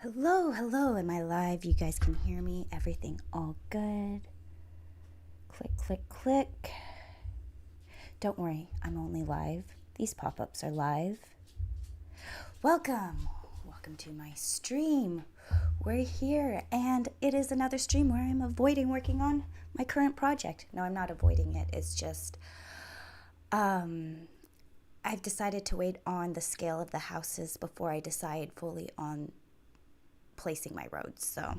Hello, hello. Am I live? You guys can hear me. Everything all good. Click, click, click. Don't worry, I'm only live. These pop-ups are live. Welcome. Welcome to my stream. We're here, and it is another stream where I'm avoiding working on my current project. No, I'm not avoiding it. It's just I've decided to wait on the scale of the houses before I decide fully on placing my roads. So a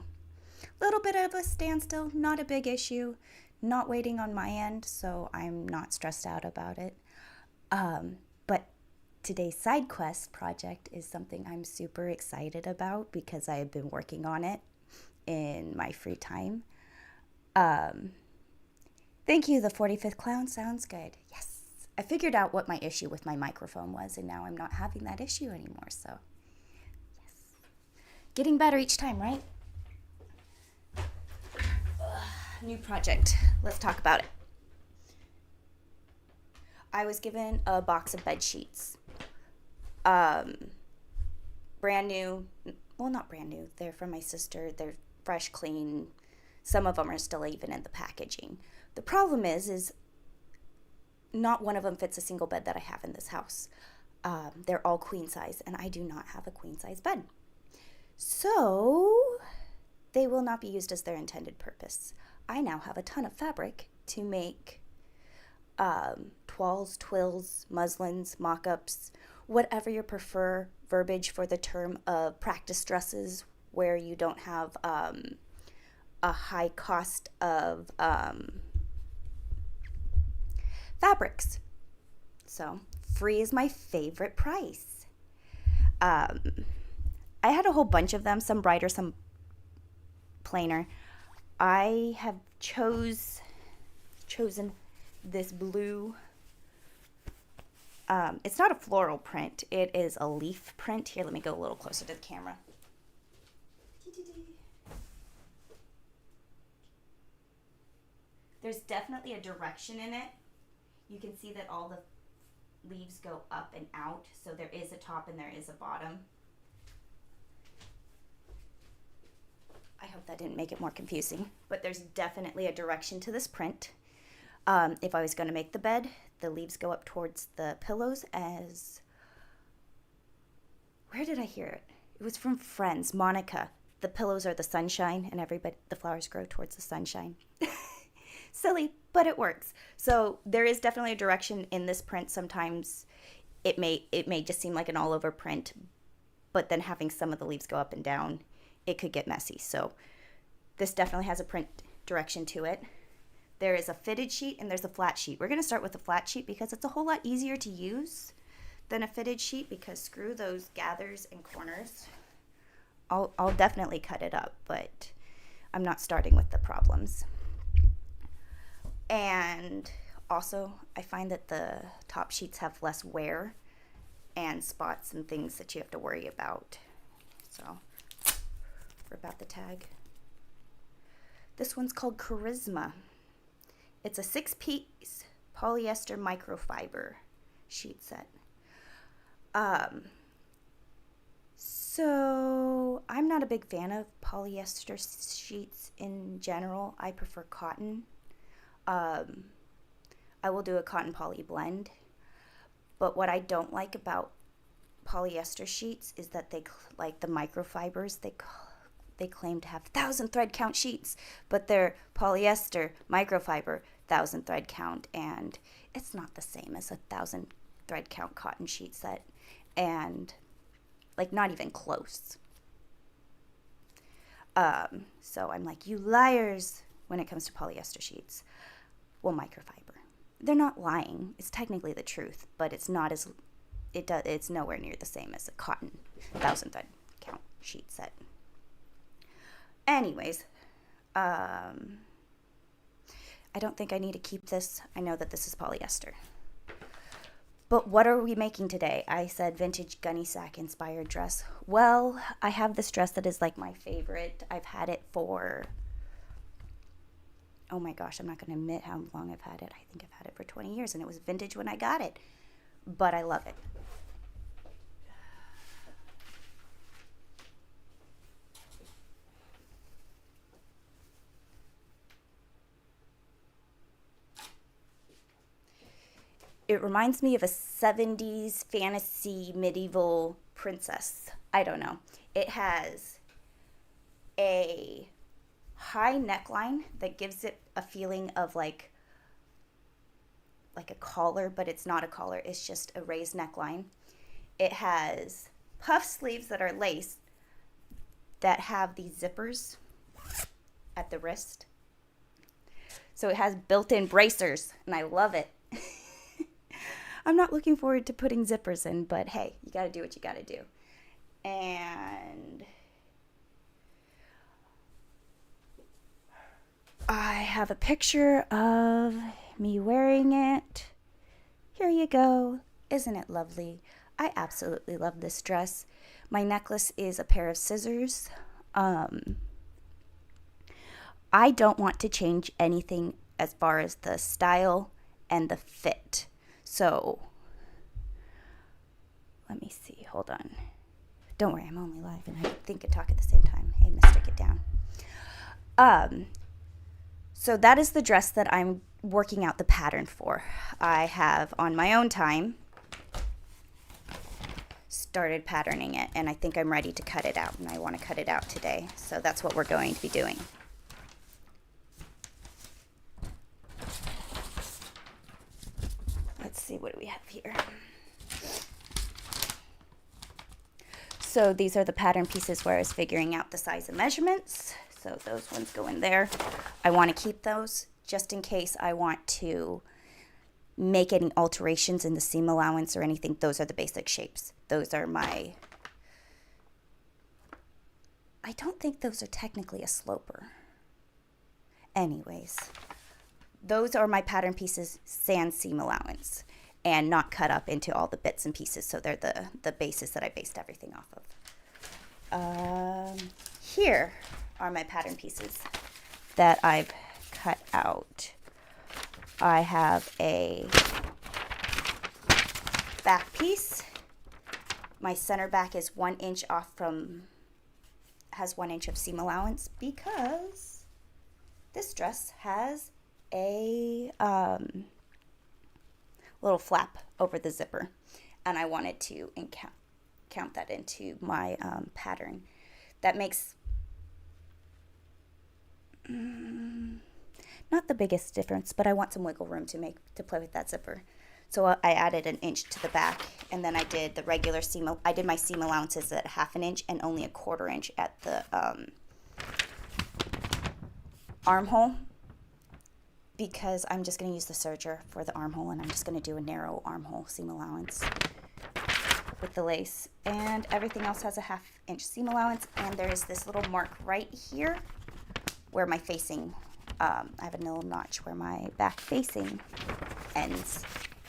little bit of a standstill, not a big issue, not waiting on my end, so I'm not stressed out about it. But today's side quest project is something I'm super excited about because I have been working on it in my free time. Thank you, the 45th clown. Sounds good. Yes. I figured out what my issue with my microphone was, and now I'm not having that issue anymore, so getting better each time, right? New project. Let's talk about it. I was given a box of bed sheets. Brand new. Well, not brand new. They're from my sister. They're fresh, clean. Some of them are still even in the packaging. The problem is not one of them fits a single bed that I have in this house. They're all queen size, and I do not have a queen size bed. So they will not be used as their intended purpose. I now have a ton of fabric to make twalls, twills, muslins, mock-ups, whatever you prefer verbiage for the term of practice dresses where you don't have a high cost of fabrics. So free is my favorite price. I had a whole bunch of them, some brighter, some plainer. I have chosen this blue. It's not a floral print. It is a leaf print. Here, let me go a little closer to the camera. There's definitely a direction in it. You can see that all the leaves go up and out, so there is a top and there is a bottom. I hope that didn't make it more confusing, but there's definitely a direction to this print. If I was going to make the bed, the leaves go up towards the pillows as... Where did I hear it? It was from Friends, Monica. The pillows are the sunshine, and the flowers grow towards the sunshine. Silly, but it works. So there is definitely a direction in this print. Sometimes it may just seem like an all-over print, but then having some of the leaves go up and down, it could get messy. So this definitely has a print direction to it. There is a fitted sheet and there's a flat sheet. We're going to start with the flat sheet because it's a whole lot easier to use than a fitted sheet, because screw those gathers and corners. I'll definitely cut it up, but I'm not starting with the problems. And also, I find that the top sheets have less wear and spots and things that you have to worry about. So rip out the tag. This one's called Charisma. It's a 6-piece polyester microfiber sheet set. So I'm not a big fan of polyester sheets in general. I prefer cotton. I will do a cotton poly blend. But what I don't like about polyester sheets is that they, like the microfibers, they claim to have 1,000 thread count sheets, but they're polyester microfiber 1,000 thread count, and it's not the same as 1,000 thread count cotton sheet set, and like not even close. So I'm like, you liars when it comes to polyester sheets. Well, microfiber. They're not lying. It's technically the truth, but it's not as it's nowhere near the same as a cotton 1,000 thread count sheet set. Anyways, I don't think I need to keep this. I know that this is polyester. But what are we making today? I said vintage Gunne Sax inspired dress. Well, I have this dress that is like my favorite. I've had it for, oh my gosh, I'm not going to admit how long I've had it. I think I've had it for 20 years, and it was vintage when I got it. But I love it. it reminds me of a 70s fantasy medieval princess. I don't know. It has a high neckline that gives it a feeling of like a collar, but it's not a collar. It's just a raised neckline. It has puff sleeves that are lace that have these zippers at the wrist. So it has built-in bracers, and I love it. I'm not looking forward to putting zippers in, but hey, you got to do what you got to do. And I have a picture of me wearing it. Here you go. Isn't it lovely? I absolutely love this dress. My necklace is a pair of scissors. I don't want to change anything as far as the style and the fit. So, let me see. Hold on. Don't worry, I'm only live and I think and talk at the same time. Hey, mister, get down. So that is the dress that I'm working out the pattern for. I have, on my own time, started patterning it, and I think I'm ready to cut it out, and I want to cut it out today. So that's what we're going to be doing. Let's see, what do we have here? So these are the pattern pieces where I was figuring out the size and measurements. So those ones go in there. I want to keep those just in case I want to make any alterations in the seam allowance or anything. Those are the basic shapes. Those are my, I don't think those are technically a sloper. Anyways, those are my pattern pieces, sans seam allowance, and not cut up into all the bits and pieces. So they're the bases that I based everything off of. Here are my pattern pieces that I've cut out. I have a back piece. My center back is 1 inch off from, has 1 inch of seam allowance because this dress has a little flap over the zipper, and I wanted to count that into my pattern. That makes not the biggest difference, but I want some wiggle room to play with that zipper. So I added 1 inch to the back, and then I did the regular seam. I did my seam allowances at 1/2 inch and only 1/4 inch at the armhole, because I'm just going to use the serger for the armhole, and I'm just going to do a narrow armhole seam allowance with the lace, and everything else has a 1/2 inch seam allowance. And there is this little mark right here where my facing, I have a little notch where my back facing ends,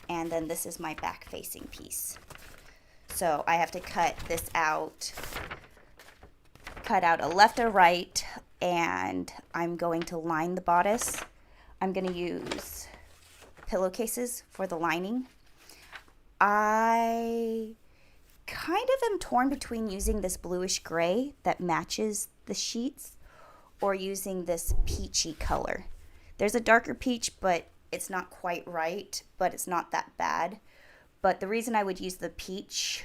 and then this is my back facing piece. So I have to cut this out, cut out a left or right, and I'm going to line the bodice. I'm going to use pillowcases for the lining. I kind of am torn between using this bluish gray that matches the sheets or using this peachy color. There's a darker peach, but it's not quite right, but it's not that bad. But the reason I would use the peach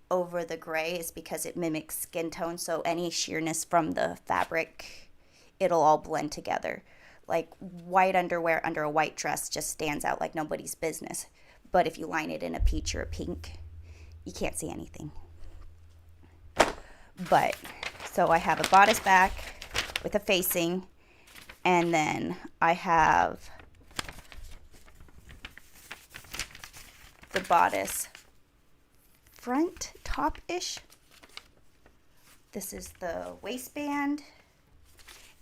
over the gray is because it mimics skin tone, so any sheerness from the fabric, it'll all blend together. Like white underwear under a white dress just stands out like nobody's business. But if you line it in a peach or a pink, you can't see anything. But, so I have a bodice back with a facing, and then I have the bodice front top-ish. This is the waistband,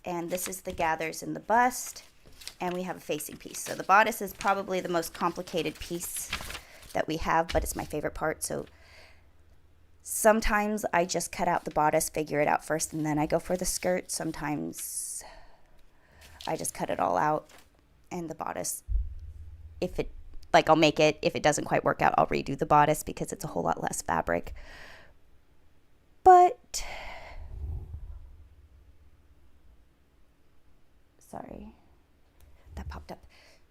and this is the gathers in the bust, and we have a facing piece. So the bodice is probably the most complicated piece that we have, but it's my favorite part. So sometimes I just cut out the bodice, figure it out first, and then I go for the skirt. Sometimes I just cut it all out, and the bodice, if it, like, I'll make it, if it doesn't quite work out, I'll redo the bodice because it's a whole lot less fabric. But, sorry, that popped up.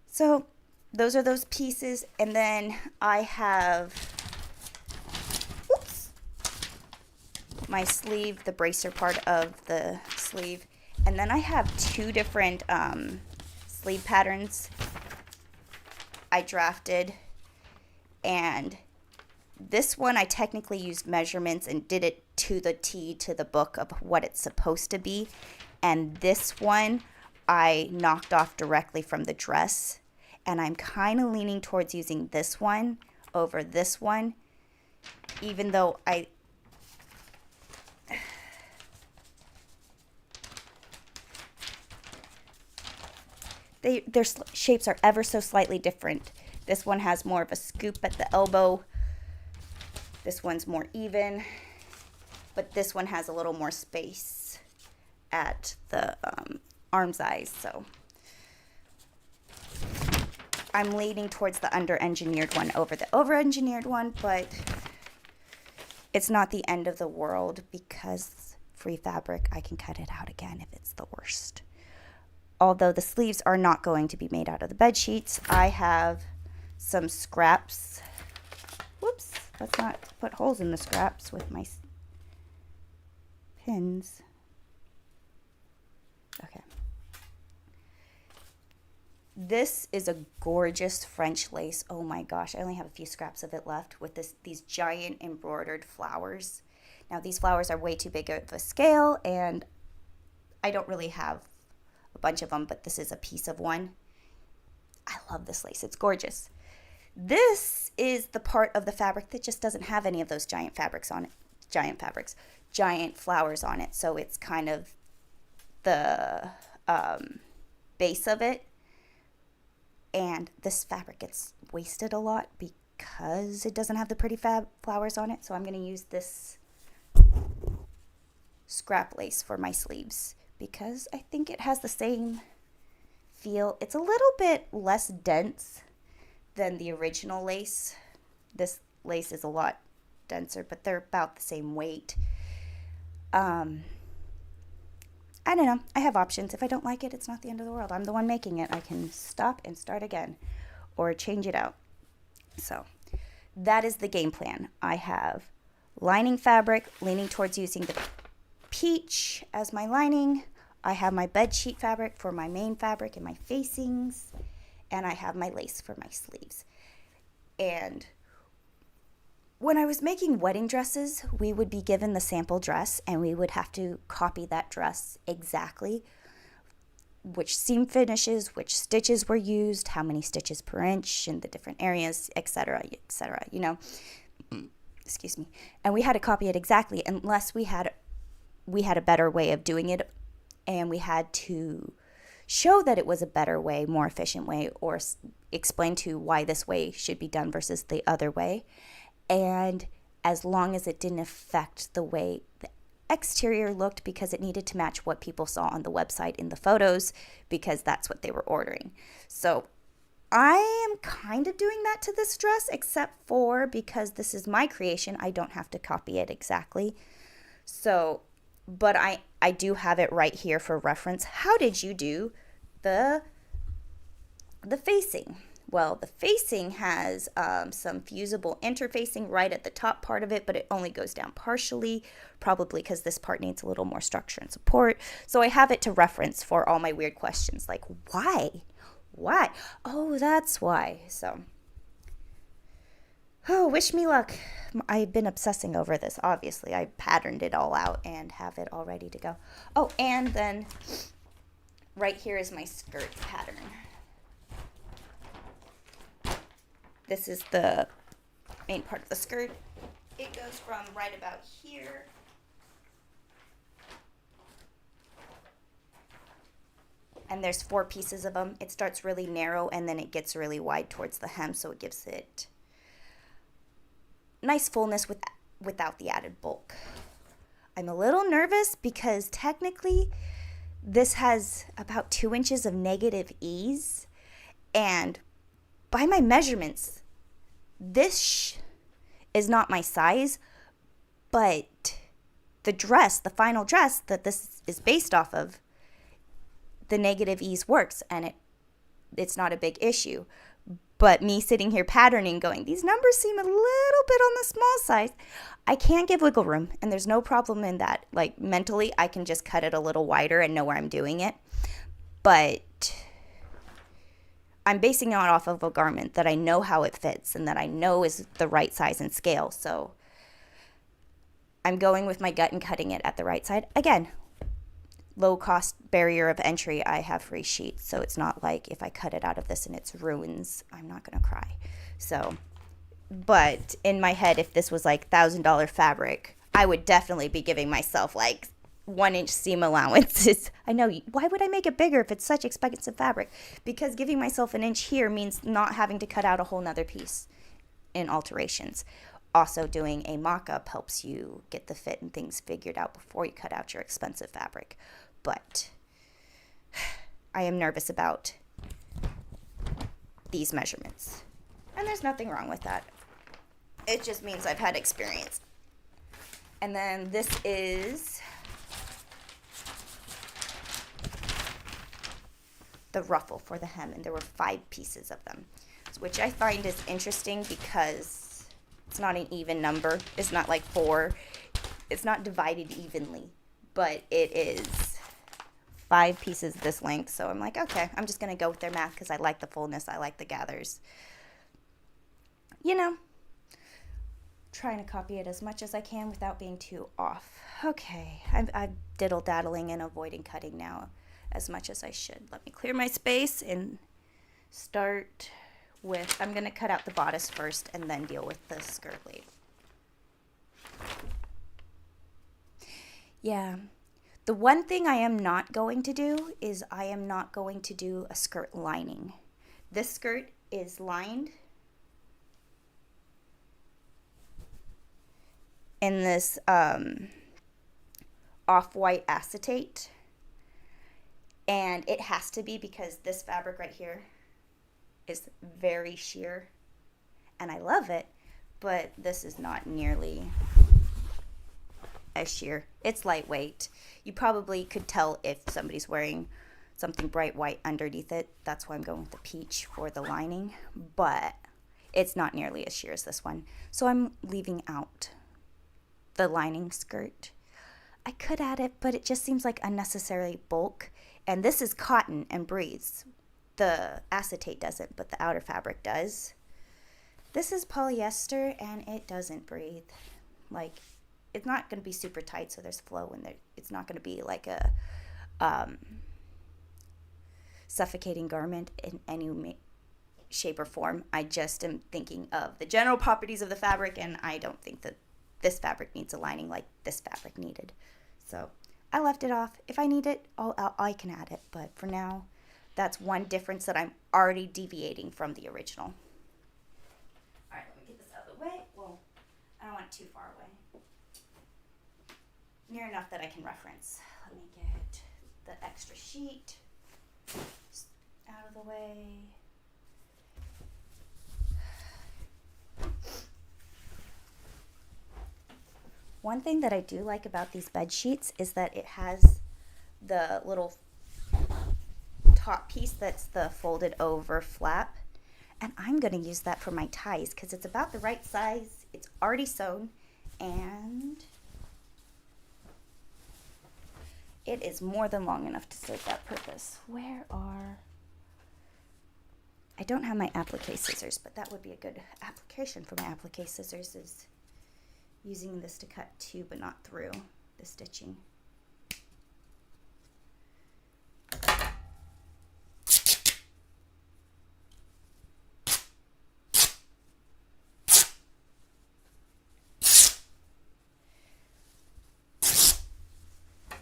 So those are those pieces. And then I have, oops, my sleeve, the bracer part of the sleeve. And then I have two different sleeve patterns I drafted. And this one I technically used measurements and did it to the T, to the book of what it's supposed to be. And this one I knocked off directly from the dress. And I'm kind of leaning towards using this one over this one, even though their shapes are ever so slightly different. This one has more of a scoop at the elbow. This one's more even, but this one has a little more space at the arm size. So I'm leaning towards the under-engineered one over the over-engineered one, but it's not the end of the world because free fabric, I can cut it out again if it's the worst. Although the sleeves are not going to be made out of the bed sheets, I have some scraps. Whoops, let's not put holes in the scraps with my pins. Okay. This is a gorgeous French lace. Oh my gosh, I only have a few scraps of it left with these giant embroidered flowers. Now these flowers are way too big of a scale and I don't really have a bunch of them, but this is a piece of one. I love this lace. It's gorgeous. This is the part of the fabric that just doesn't have any of those giant flowers on it. So it's kind of the base of it. And this fabric gets wasted a lot because it doesn't have the pretty flowers on it. So I'm going to use this scrap lace for my sleeves because I think it has the same feel. It's a little bit less dense than the original lace. This lace is a lot denser, but they're about the same weight. I don't know. I have options. If I don't like it, it's not the end of the world. I'm the one making it. I can stop and start again or change it out. So that is the game plan. I have lining fabric, leaning towards using the peach as my lining. I have my bed sheet fabric for my main fabric and my facings. And I have my lace for my sleeves. And when I was making wedding dresses, we would be given the sample dress and we would have to copy that dress exactly. Which seam finishes, which stitches were used, how many stitches per inch in the different areas, etc., you know. Excuse me. And we had to copy it exactly unless we had a better way of doing it, and we had to show that it was a better way, more efficient way, or explain to why this way should be done versus the other way. And as long as it didn't affect the way the exterior looked, because it needed to match what people saw on the website in the photos, because that's what they were ordering. So I am kind of doing that to this dress, except for because this is my creation, I don't have to copy it exactly. So, but I do have it right here for reference. How did you do the facing? Well, the facing has some fusible interfacing right at the top part of it, but it only goes down partially, probably because this part needs a little more structure and support. So I have it to reference for all my weird questions, like why? Why? Oh, that's why. So, oh, wish me luck. I've been obsessing over this, obviously. I patterned it all out and have it all ready to go. Oh, and then right here is my skirt pattern. This is the main part of the skirt. It goes from right about here and there's 4 pieces of them. It starts really narrow and then it gets really wide towards the hem, so it gives it nice fullness without the added bulk. I'm a little nervous because technically this has about 2 inches of negative ease, and by my measurements, this is not my size, but the dress, the final dress that this is based off of, the negative ease works, and it's not a big issue. But me sitting here patterning going, these numbers seem a little bit on the small side. I can't give wiggle room, and there's no problem in that. Like mentally, I can just cut it a little wider and know where I'm doing it. But I'm basing it off of a garment that I know how it fits and that I know is the right size and scale. So I'm going with my gut and cutting it at the right side. Again, low cost barrier of entry. I have free sheets, so it's not like if I cut it out of this and it's ruins, I'm not going to cry. So, but in my head, if this was like $1,000 fabric, I would definitely be giving myself like 1-inch seam allowances. I know, why would I make it bigger if it's such expensive fabric? Because giving myself an inch here means not having to cut out a whole nother piece in alterations. Also, doing a mock-up helps you get the fit and things figured out before you cut out your expensive fabric. But I am nervous about these measurements. And there's nothing wrong with that. It just means I've had experience. And then this is the ruffle for the hem, and there were 5 pieces of them, which I find is interesting because it's not an even number. It's not like 4. It's not divided evenly, but it is 5 pieces this length. So I'm like, okay, I'm just going to go with their math because I like the fullness. I like the gathers. You know, trying to copy it as much as I can without being too off. Okay, I'm diddle-daddling and avoiding cutting now as much as I should. Let me clear my space and start with, I'm going to cut out the bodice first and then deal with the skirt later. Yeah. The one thing I am not going to do is I am not going to do a skirt lining. This skirt is lined in this off-white acetate. And it has to be because this fabric right here is very sheer. And I love it, but this is not nearly as sheer. It's lightweight. You probably could tell if somebody's wearing something bright white underneath it. That's why I'm going with the peach for the lining. But it's not nearly as sheer as this one. So I'm leaving out the lining skirt. I could add it, but it just seems like unnecessary bulk. And this is cotton and breathes. The acetate doesn't, but the outer fabric does. This is polyester and it doesn't breathe. Like, it's not going to be super tight, so there's flow in there. It's not going to be like a suffocating garment in any shape or form. I just am thinking of the general properties of the fabric, and I don't think that this fabric needs a lining like this fabric needed. So I left it off. If I need it, I can add it. But for now, that's one difference that I'm already deviating from the original. All right, let me get this out of the way. Well, I don't want it too far away. Near enough that I can reference. Let me get the extra sheet out of the way. One thing that I do like about these bed sheets is that it has the little top piece that's the folded over flap. And I'm going to use that for my ties because it's about the right size. It's already sewn and it is more than long enough to serve that purpose. I don't have my applique scissors, but that would be a good application for my applique scissors is using this to cut to but not through the stitching.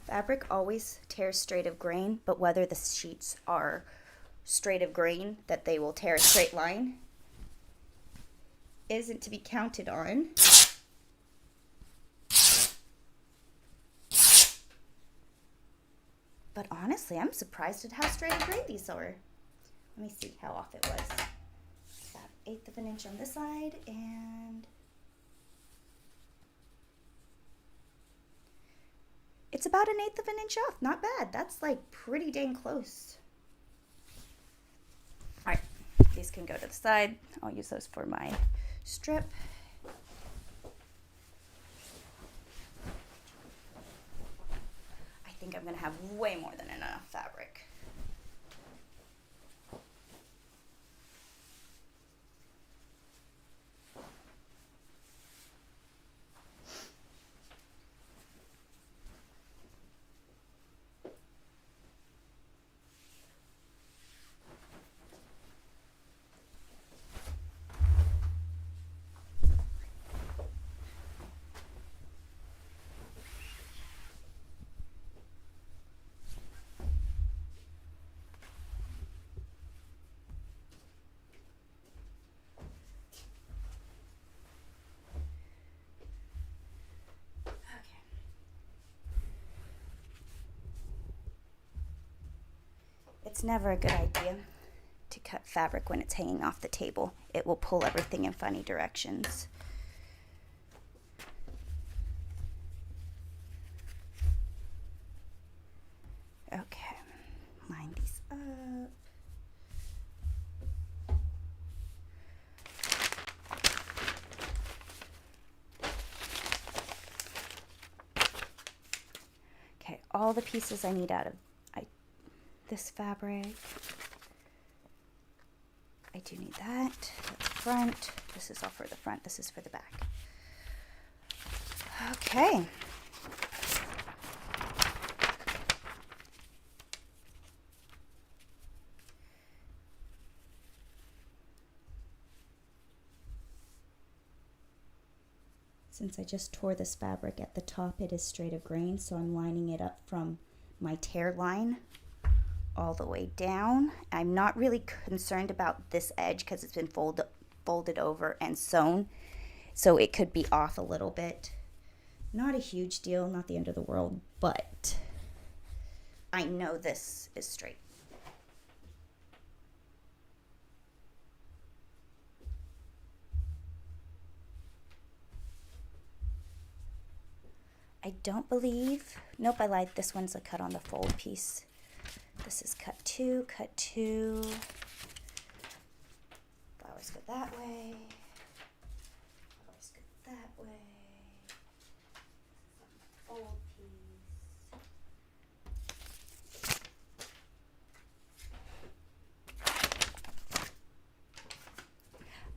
Fabric always tears straight of grain, but whether the sheets are straight of grain that they will tear a straight line isn't to be counted on. But honestly, I'm surprised at how straight of grain these are. Let me see how off it was. About 1/8 of an inch on this side, and it's about 1/8 of an inch off. Not bad. That's like pretty dang close. All right, these These can go to the side. I'll use those for my strip. I think I'm going to have way more than enough fabric. It's never a good idea to cut fabric when it's hanging off the table. It will pull everything in funny directions. Okay, line these up. Okay, all the pieces I need out of this fabric. I do need that. That's front. This is all for the front. This is for the back. Okay. Since I just tore this fabric at the top, it is straight of grain, so I'm lining it up from my tear line all the way down. I'm not really concerned about this edge because it's been folded over and sewn, so it could be off a little bit. Not a huge deal, not the end of the world, but I know this is straight. I don't believe, nope, I lied. This one's a cut on the fold piece. This is cut two, flowers go that way, flowers go that way, fold piece.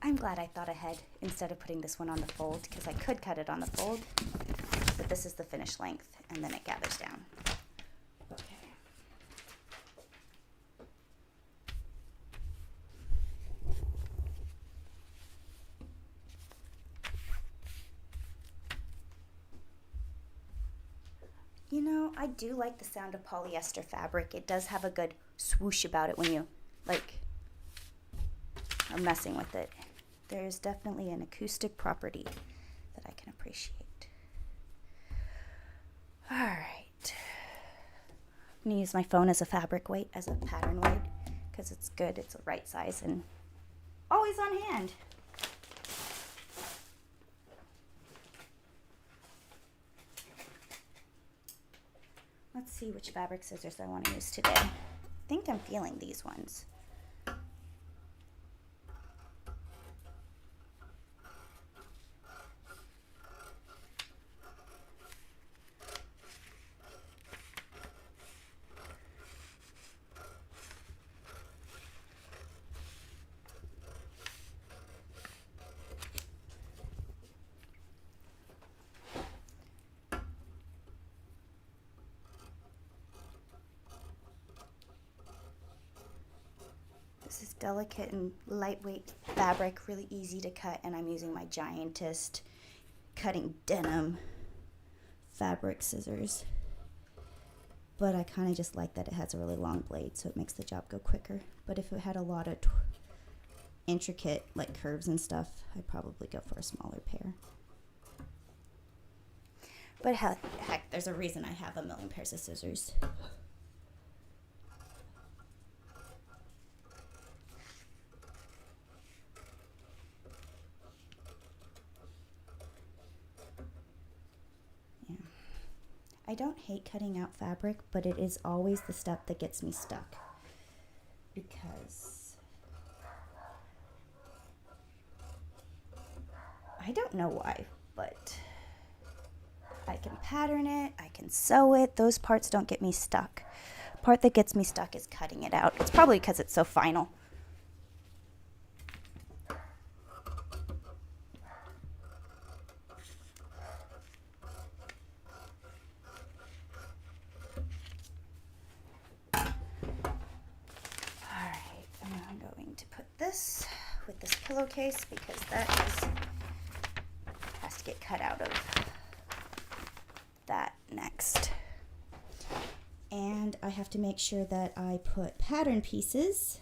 I'm glad I thought ahead instead of putting this one on the fold, because I could cut it on the fold, but this is the finished length and then it gathers down. You know, I do like the sound of polyester fabric. It does have a good swoosh about it when you, like, are messing with it. There's definitely an acoustic property that I can appreciate. All right. I'm going to use my phone as a fabric weight, as a pattern weight, because it's good. It's the right size and always on hand. Let's see which fabric scissors I want to use today. I think I'm feeling these ones. This is delicate and lightweight fabric, really easy to cut, and I'm using my Giantist cutting denim fabric scissors. But I kind of just like that it has a really long blade, so it makes the job go quicker. But if it had a lot of intricate like curves and stuff, I'd probably go for a smaller pair. But heck, there's a reason I have a million pairs of scissors. I don't hate cutting out fabric, but it is always the step that gets me stuck, because I don't know why, but I can pattern it, I can sew it. Those parts don't get me stuck. The part that gets me stuck is cutting it out. It's probably because it's so final. This with this pillowcase because has to get cut out of that next. And I have to make sure that I put pattern pieces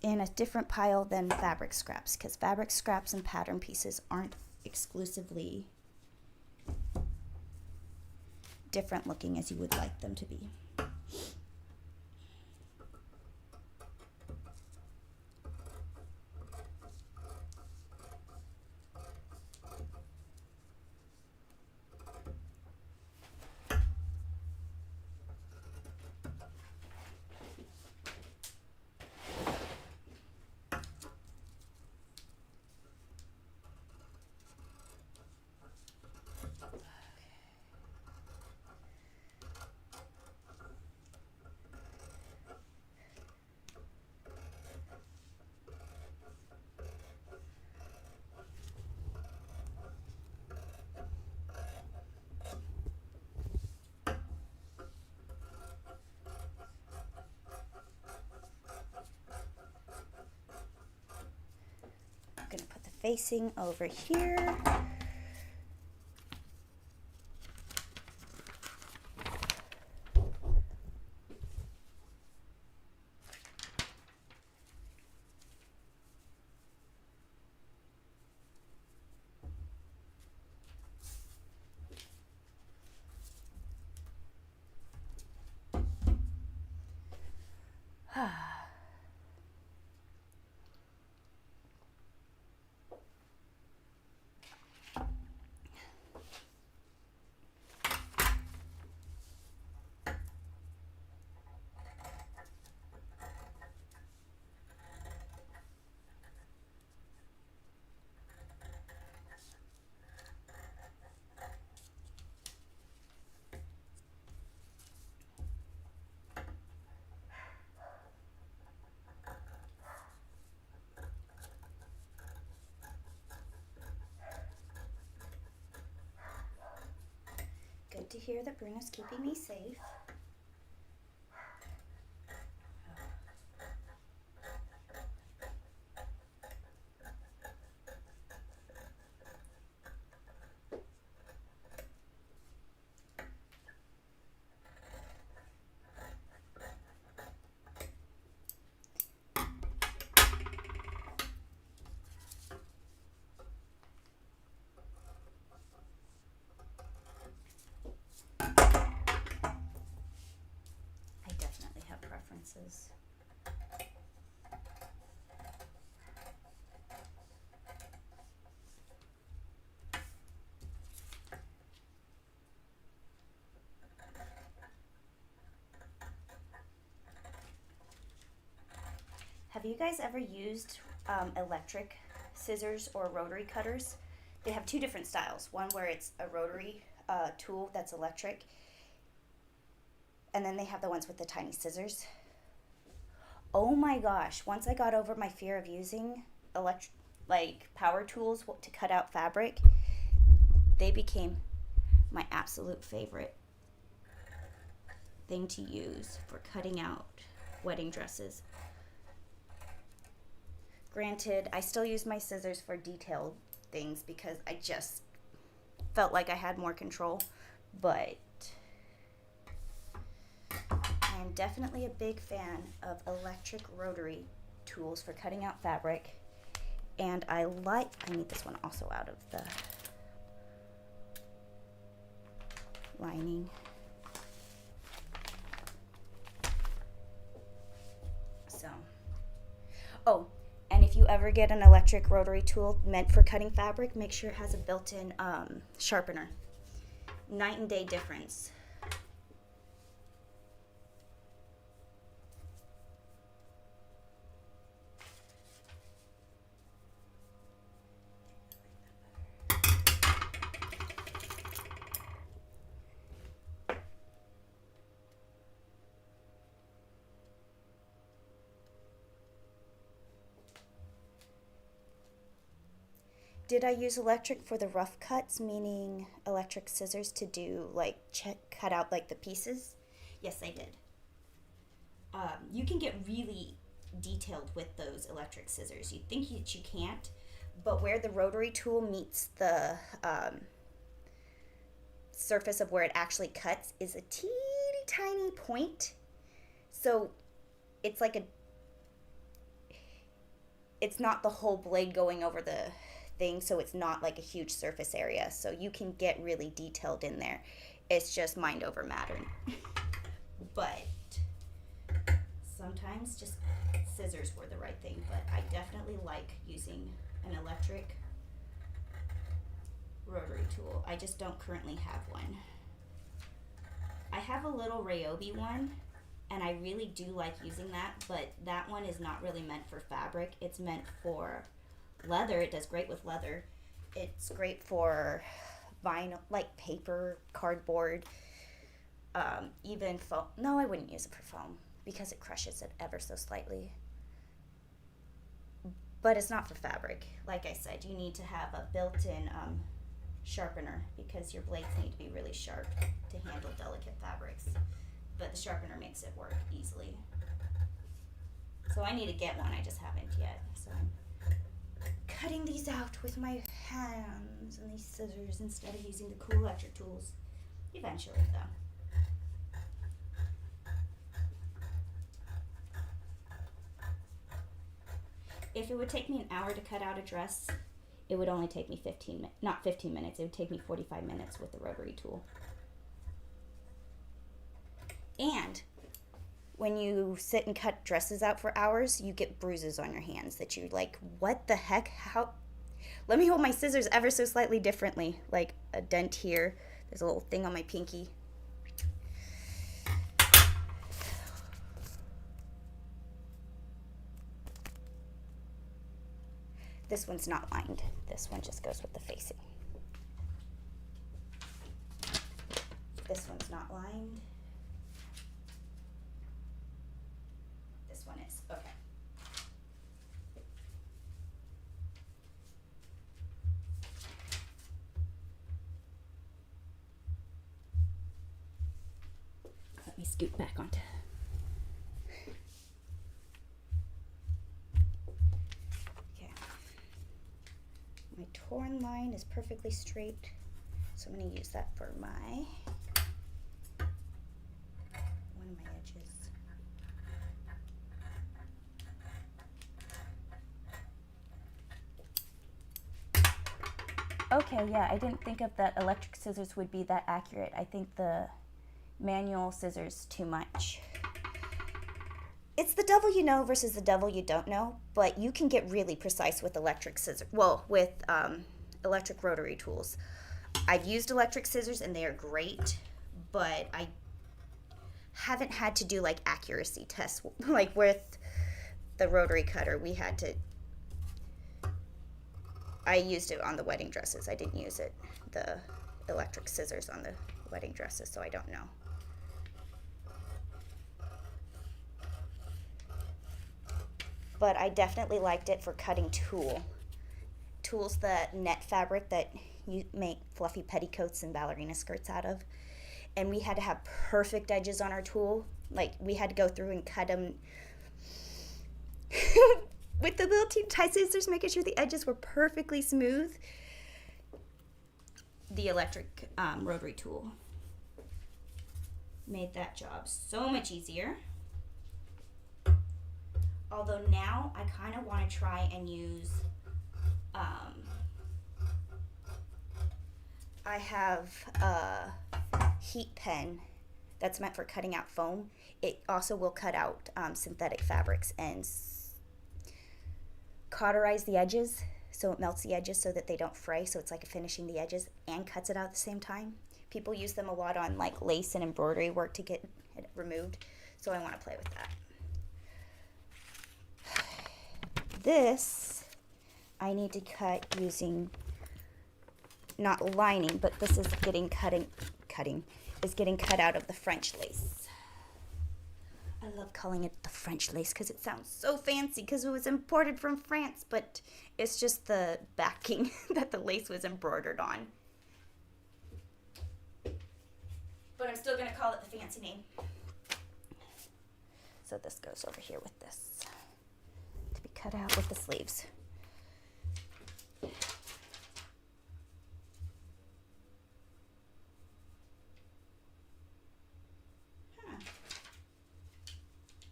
in a different pile than fabric scraps, because fabric scraps and pattern pieces aren't exclusively different looking as you would like them to be. I'm going to put the facing over here. Good to hear that Bruno's keeping me safe. Preferences. Have you guys ever used electric scissors or rotary cutters? They have two different styles. One where it's a rotary tool that's electric, and then they have the ones with the tiny scissors. Oh my gosh, once I got over my fear of using power tools to cut out fabric, they became my absolute favorite thing to use for cutting out wedding dresses. Granted, I still use my scissors for detailed things because I just felt like I had more control, but I'm definitely a big fan of electric rotary tools for cutting out fabric, and I need this one also out of the lining. So, and if you ever get an electric rotary tool meant for cutting fabric, make sure it has a built-in sharpener. Night and day difference. Did I use electric for the rough cuts, meaning electric scissors to do like cut out like the pieces? Yes, I did. You can get really detailed with those electric scissors. You'd think that you can't, but where the rotary tool meets the surface of where it actually cuts is a teeny tiny point. So it's like it's not the whole blade going over the thing, so it's not like a huge surface area. So you can get really detailed in there. It's just mind over matter. But sometimes just scissors were the right thing, but I definitely like using an electric rotary tool. I just don't currently have one. I have a little Ryobi one, and I really do like using that, but that one is not really meant for fabric. It's meant for leather. It does great with leather. It's great for vinyl, like paper, cardboard, even foam. No, I wouldn't use it for foam because it crushes it ever so slightly. But it's not for fabric. Like I said, you need to have a built-in sharpener because your blades need to be really sharp to handle delicate fabrics. But the sharpener makes it work easily. So I need to get one, I just haven't yet. So I'm cutting these out with my hands and these scissors instead of using the cool electric tools. Eventually, though. If it would take me an hour to cut out a dress, it would only take me not 15 minutes, it would take me 45 minutes with the rotary tool. And when you sit and cut dresses out for hours, you get bruises on your hands that you're like, what the heck? How? Let me hold my scissors ever so slightly differently. Like a dent here. There's a little thing on my pinky. This one's not lined. This one just goes with the facing. This one's not lined. This one is. Okay. Let me scoot back onto. My torn line is perfectly straight, so I'm going to use that for one of my edges. Okay, yeah, I didn't think of that electric scissors would be that accurate. I think the manual scissors too much. It's the devil you know versus the devil you don't know, but you can get really precise with electric scissors. Well, with electric rotary tools. I've used electric scissors and they are great, but I haven't had to do like accuracy tests. Like with the rotary cutter, I used it on the wedding dresses. I didn't use the electric scissors on the wedding dresses, so I don't know. But I definitely liked it for cutting tools that net fabric that you make fluffy petticoats and ballerina skirts out of. And we had to have perfect edges on our tool. Like, we had to go through and cut them with the little teeny tie scissors, making sure the edges were perfectly smooth. The electric rotary tool made that job so much easier. Although now I kind of want to try and use, I have a heat pen that's meant for cutting out foam. It also will cut out synthetic fabrics and cauterize the edges, so it melts the edges so that they don't fray, so it's like finishing the edges and cuts it out at the same time. People use them a lot on like lace and embroidery work to get it removed, so I want to play with that. This I need to cut using not lining, but this is getting cut out of the French lace. I love calling it the French lace because it sounds so fancy because it was imported from France, but it's just the backing that the lace was embroidered on. But I'm still going to call it the fancy name. So this goes over here with this to be cut out with the sleeves.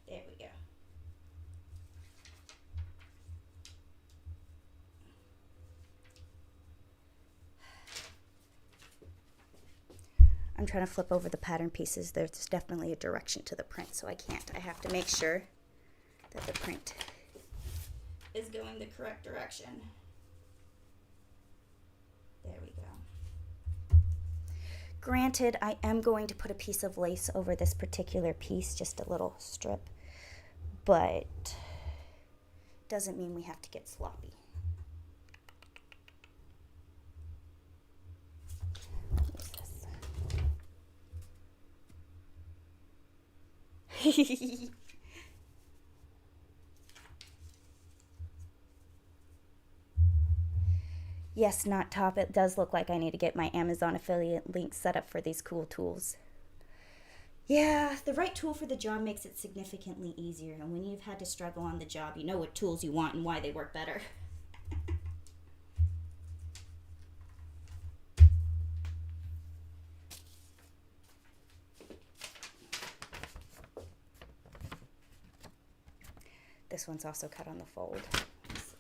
There we go. I'm trying to flip over the pattern pieces. There's definitely a direction to the print, so I can't. I have to make sure that the print is going the correct direction. There we go. Granted, I am going to put a piece of lace over this particular piece, just a little strip, but doesn't mean we have to get sloppy. Yes, not top. It does look like I need to get my Amazon affiliate link set up for these cool tools. Yeah, the right tool for the job makes it significantly easier. And when you've had to struggle on the job, you know what tools you want and why they work better. This one's also cut on the fold. Let's see.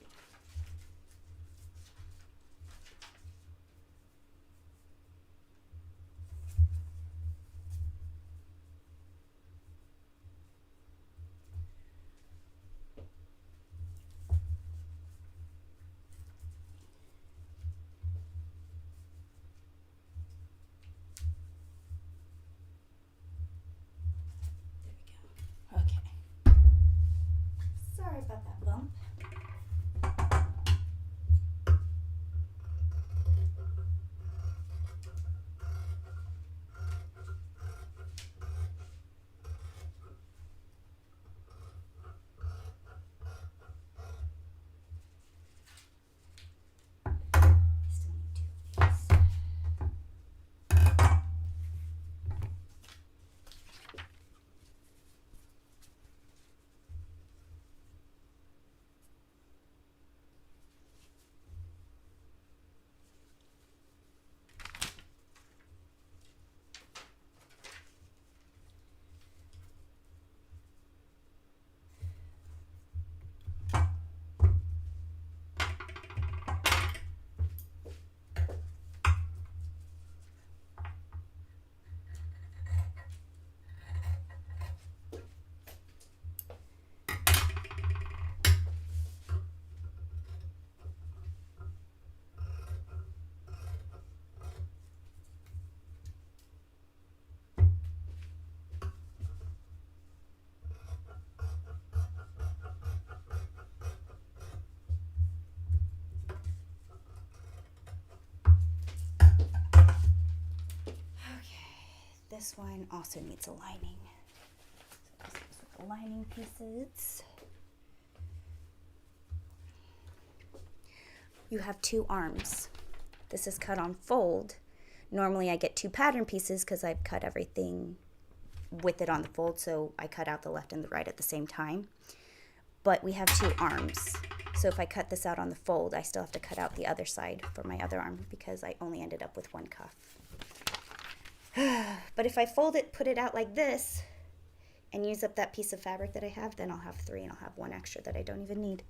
There we go. Okay. Sorry about that bump. Still need two of these. This one also needs a lining. So this goes with the lining pieces. You have two arms. This is cut on fold. Normally I get two pattern pieces because I've cut everything with it on the fold, so I cut out the left and the right at the same time. But we have two arms. So if I cut this out on the fold, I still have to cut out the other side for my other arm because I only ended up with one cuff. But if I fold it, put it out like this, and use up that piece of fabric that I have, then I'll have three and I'll have one extra that I don't even need.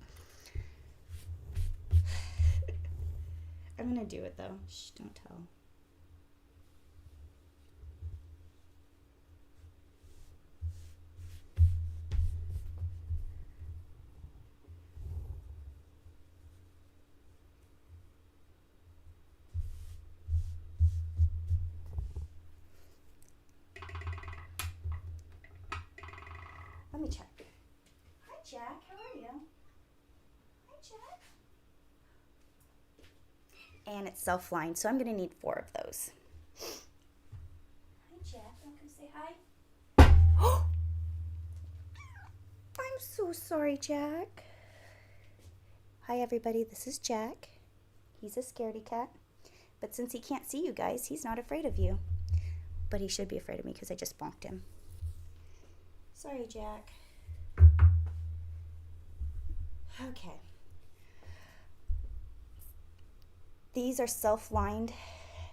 I'm gonna do it though. Shh, don't tell. Let me check. Hi, Jack. How are you? Hi, Jack. And it's self-lined, so I'm going to need 4 of those. Hi, Jack. Want to come say hi? I'm so sorry, Jack. Hi, everybody. This is Jack. He's a scaredy cat. But since he can't see you guys, he's not afraid of you. But he should be afraid of me because I just bonked him. Sorry, Jack. Okay. These are self-lined.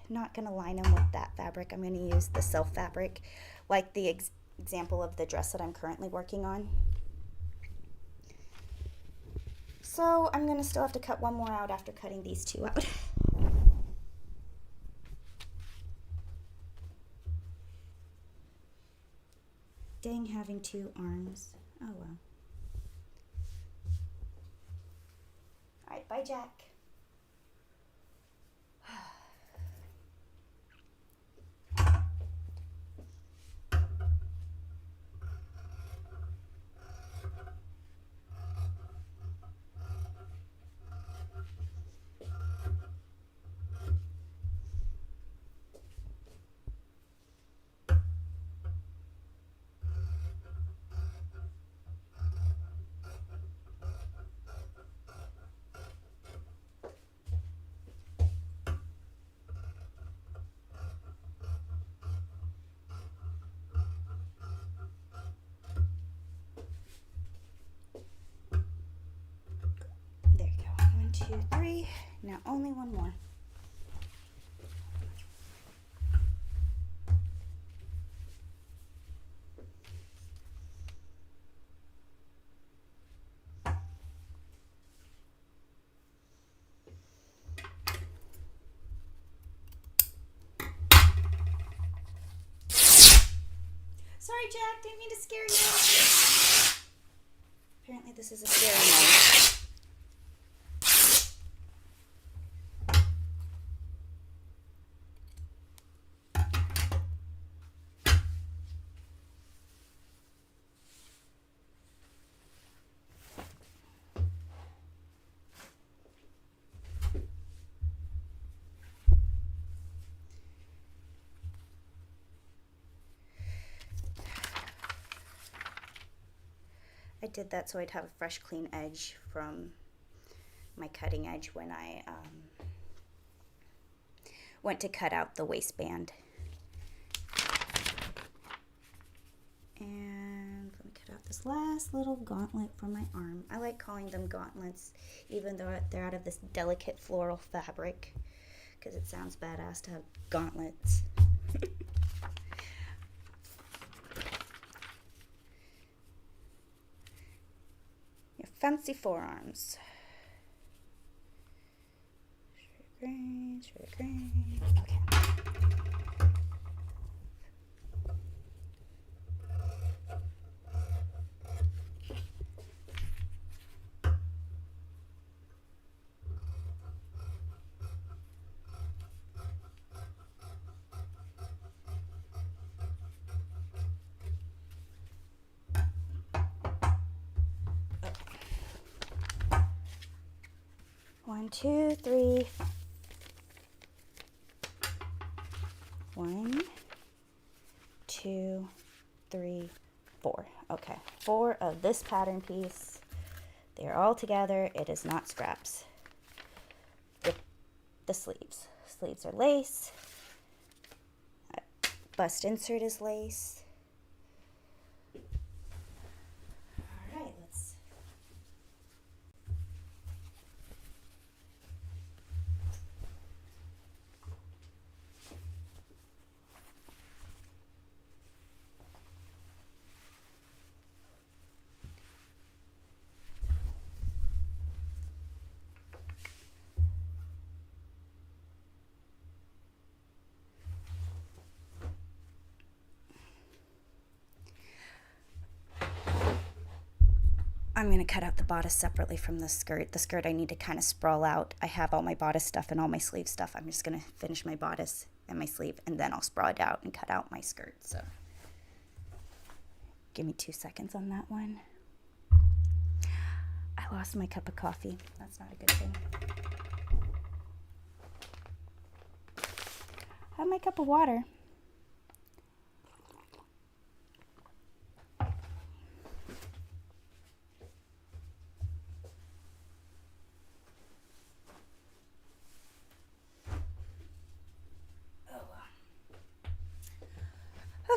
Not going to line them with that fabric. I'm going to use the self fabric, like the example of the dress that I'm currently working on. So I'm going to still have to cut one more out after cutting these two out. Dang, having two arms. Oh well. Alright, bye, Jack. There you go. 1, 2, 3. Now only one more. Sorry, Jack. Didn't mean to scare you. Apparently this is a scary mode. I did that so I'd have a fresh, clean edge from my cutting edge when I went to cut out the waistband. And let me cut out this last little gauntlet from my arm. I like calling them gauntlets, even though they're out of this delicate floral fabric, because it sounds badass to have gauntlets. Fancy forearms. Straight grain. Okay. One, two, three. 1, 2, 3, 4. Okay, 4 of this pattern piece. They're all together. It is not scraps. The sleeves. Sleeves are lace. Bust insert is lace. All right, let's. I'm going to cut out the bodice separately from the skirt. The skirt I need to kind of sprawl out. I have all my bodice stuff and all my sleeve stuff. I'm just going to finish my bodice and my sleeve, and then I'll sprawl it out and cut out my skirt. So give me 2 seconds on that one. I lost my cup of coffee. That's not a good thing. I have my cup of water.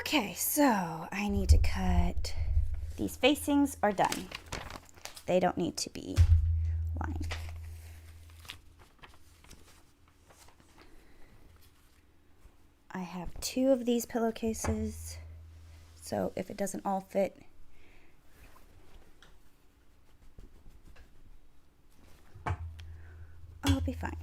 Okay, so I need to cut. These facings are done. They don't need to be lined. I have 2 of these pillowcases, so if it doesn't all fit, I'll be fine.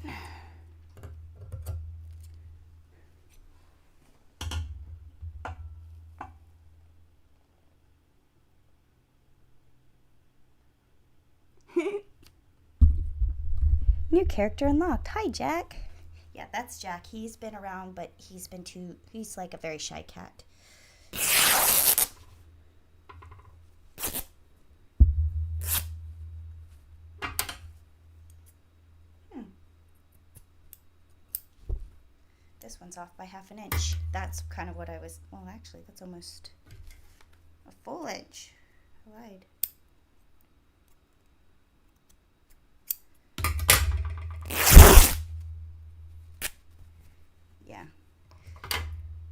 New character unlocked. Hi, Jack. Yeah, that's Jack. He's been around, but he's like a very shy cat. This one's off by 1/2 inch. That's kind of what I was, well, actually, that's almost a full inch. I lied. Yeah,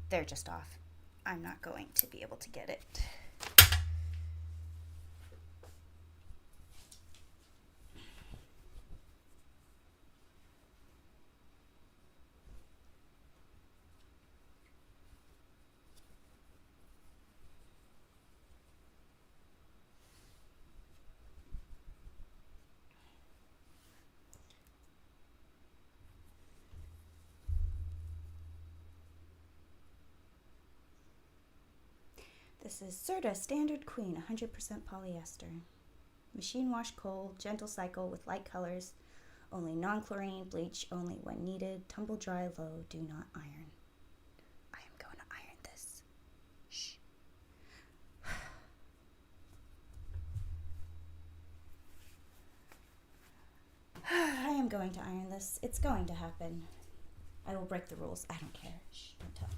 they're just off. I'm not going to be able to get it. This is Serta Standard Queen, 100% polyester. Machine wash cold, gentle cycle with light colors. Only non-chlorine, bleach only when needed. Tumble dry low, do not iron. I am going to iron this. Shh. I am going to iron this. It's going to happen. I will break the rules. I don't care. Shh, don't tell.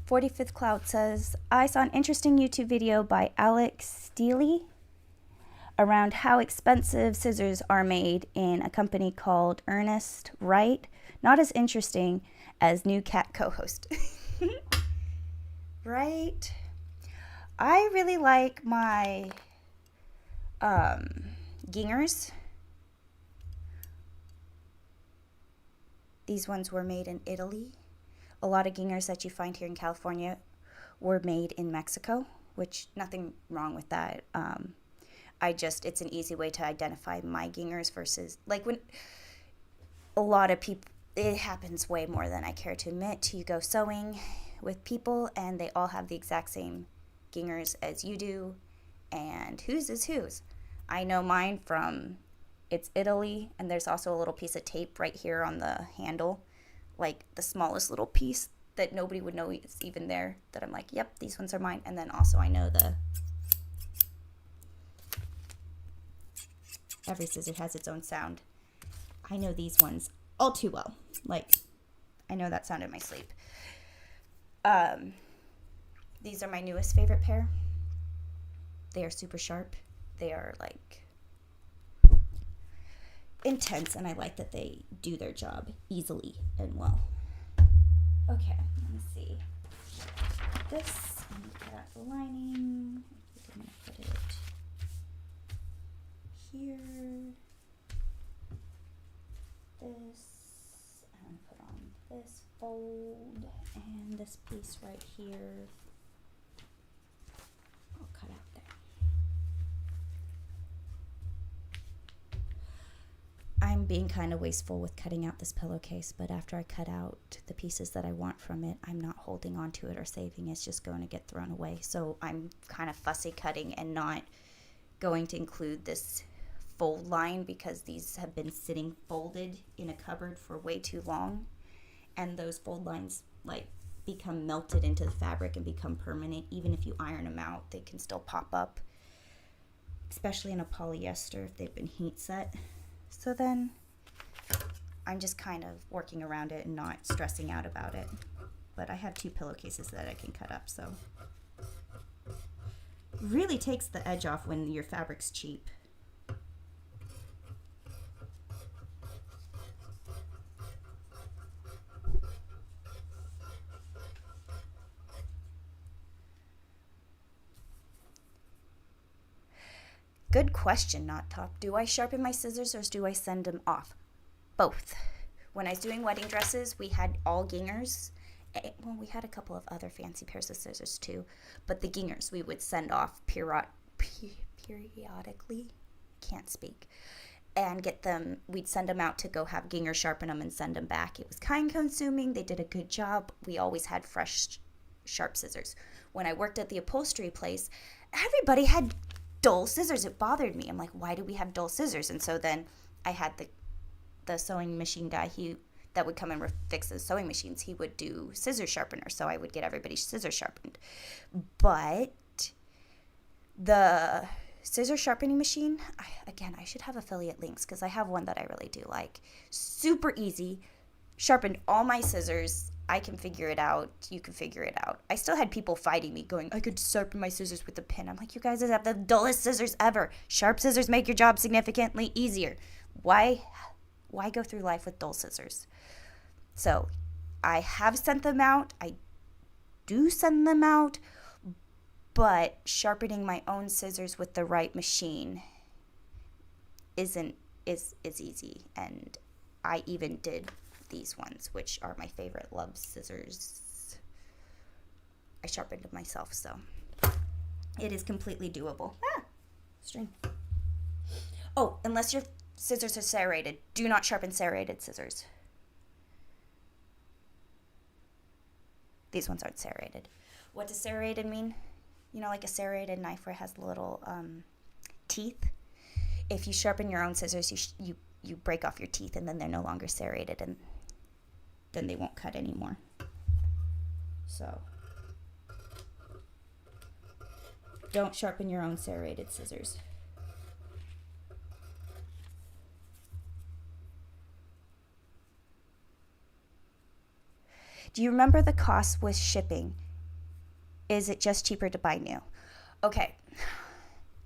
45th Cloud says, I saw an interesting YouTube video by Alex Steele around how expensive scissors are made in a company called Ernest Wright. Not as interesting as new cat co-host. Right? I really like my gingers. These ones were made in Italy. A lot of gingers that you find here in California were made in Mexico, which nothing wrong with that. It's an easy way to identify my gingers versus, like, when a lot of people, it happens way more than I care to admit. You go sewing with people and they all have the exact same gingers as you do, and whose is whose. I know mine from, it's Italy, and there's also a little piece of tape right here on the handle, like the smallest little piece that nobody would know is even there, that I'm like, yep, these ones are mine. And then also I know every scissor has its own sound. I know these ones all too well. Like, I know that sound in my sleep. These are my newest favorite pair. They are super sharp. They are like intense, and I like that they do their job easily and well. Okay, let me see. This, I'm going to cut out the lining. I'm going to put it here. This, I'm going to put on this fold, and this piece right here, I'll cut out there. I'm being kind of wasteful with cutting out this pillowcase, but after I cut out the pieces that I want from it, I'm not holding on to it or saving. It's just going to get thrown away. So I'm kind of fussy cutting and not going to include this fold line because these have been sitting folded in a cupboard for way too long. And those fold lines like become melted into the fabric and become permanent. Even if you iron them out, they can still pop up, especially in a polyester if they've been heat set. So then I'm just kind of working around it and not stressing out about it. But I have 2 pillowcases that I can cut up, so really takes the edge off when your fabric's cheap. good question, Not Top. Do I sharpen my scissors or do I send them off? Both. When I was doing wedding dresses, we had all gingers. Well, we had a couple of other fancy pairs of scissors too, but the gingers we would send off periodically. Can't speak. And get them, we'd send them out to go have gingers sharpen them and send them back. It was time consuming. They did a good job. We always had fresh, sharp scissors. When I worked at the upholstery place, everybody had dull scissors. It bothered me. I'm like, why do we have dull scissors? And so then I had the sewing machine guy, that would come and fix the sewing machines. He would do scissors sharpener, so I would get everybody's scissors sharpened. But the scissor sharpening machine, I should have affiliate links because I have one that I really do like. Super easy. Sharpened all my scissors. I can figure it out. You can figure it out. I still had people fighting me going, I could sharpen my scissors with a pin. I'm like, you guys have the dullest scissors ever. Sharp scissors make your job significantly easier. Why go through life with dull scissors? So I have sent them out. I do send them out. But sharpening my own scissors with the right machine is easy. And I even did these ones, which are my favorite love scissors. I sharpened them myself, so it is completely doable. String. Oh, unless your scissors are serrated, do not sharpen serrated scissors. These ones aren't serrated. What does serrated mean? You know, like a serrated knife where it has little teeth. If you sharpen your own scissors, you break off your teeth, and then they're no longer serrated, and then they won't cut anymore. So don't sharpen your own serrated scissors. Do you remember the cost with shipping? Is it just cheaper to buy new? Okay,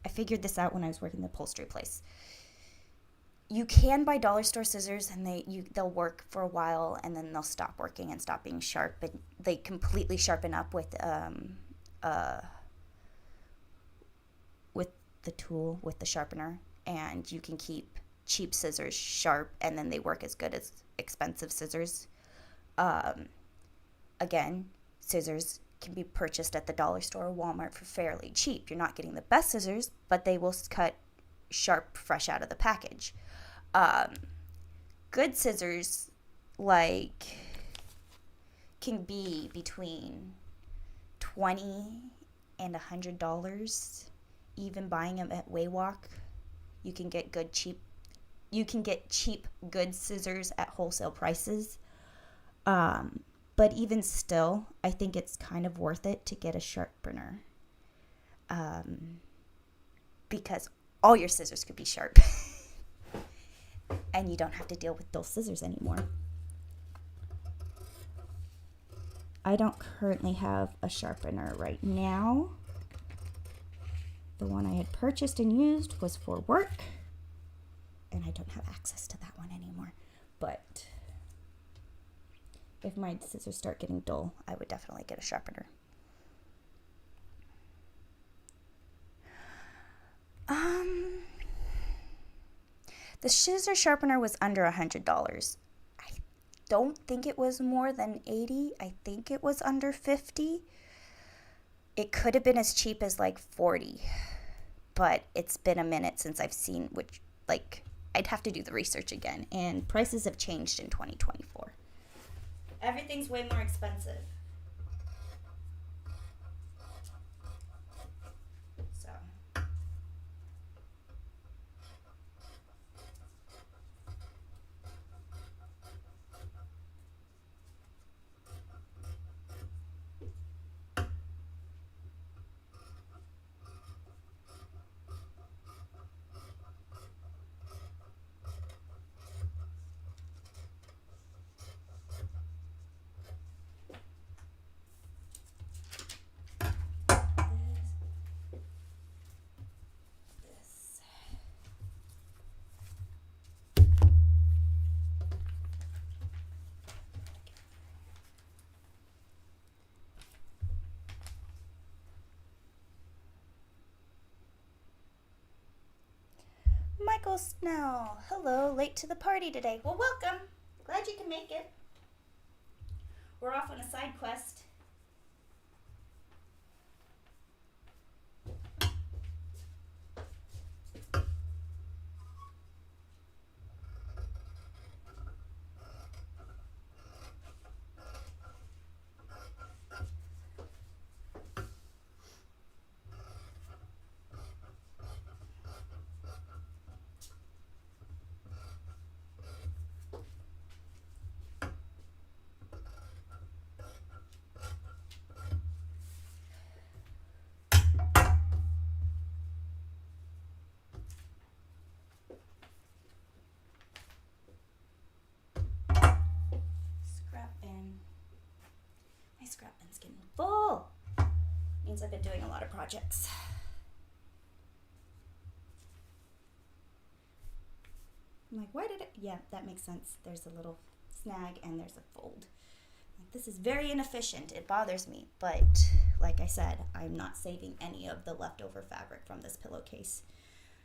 I figured this out when I was working the upholstery place. You can buy dollar store scissors, and they'll work for a while, and then they'll stop working and stop being sharp. But they completely sharpen up with the tool, with the sharpener, and you can keep cheap scissors sharp, and then they work as good as expensive scissors. Again, scissors can be purchased at the dollar store or Walmart for fairly cheap. You're not getting the best scissors, but they will cut sharp fresh out of the package. Good scissors can be between $20 and $100. Even buying them at Waywalk, you can get cheap good scissors at wholesale prices. But even still, I think it's kind of worth it to get a sharpener. Because all your scissors could be sharp. And you don't have to deal with dull scissors anymore. I don't currently have a sharpener right now. The one I had purchased and used was for work. And I don't have access to that one anymore. But if my scissors start getting dull, I would definitely get a sharpener. The scissor sharpener was under $100. I don't think it was more than $80. I think it was under $50. It could have been as cheap as like $40. But it's been a minute since I've seen I'd have to do the research again. And prices have changed in 2024. Everything's way more expensive. So. Michael Snell. Hello, late to the party today. Well, welcome. Glad you can make it. We're off on a side quest. My scrap bin's getting full. Means I've been doing a lot of projects. I'm like, why did it? Yeah, that makes sense. There's a little snag and there's a fold. Like, this is very inefficient. It bothers me. But like I said, I'm not saving any of the leftover fabric from this pillowcase.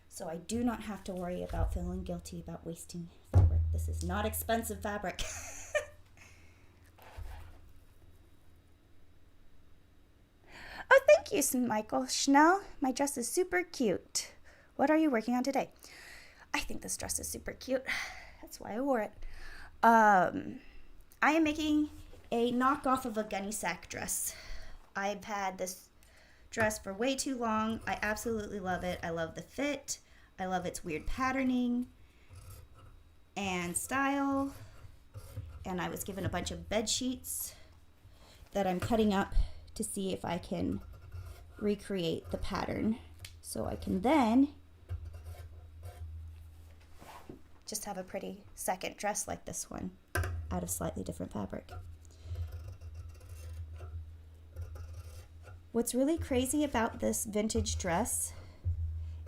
So I do not have to worry about feeling guilty about wasting fabric. This is not expensive fabric. Oh, thank you, Michael Schnell. My dress is super cute. What are you working on today? I think this dress is super cute. That's why I wore it. I am making a knockoff of a Gunne Sax dress. I've had this dress for way too long. I absolutely love it. I love the fit. I love its weird patterning and style. And I was given a bunch of bed sheets that I'm cutting up to see if I can recreate the pattern, so I can then just have a pretty second dress like this one out of slightly different fabric. What's really crazy about this vintage dress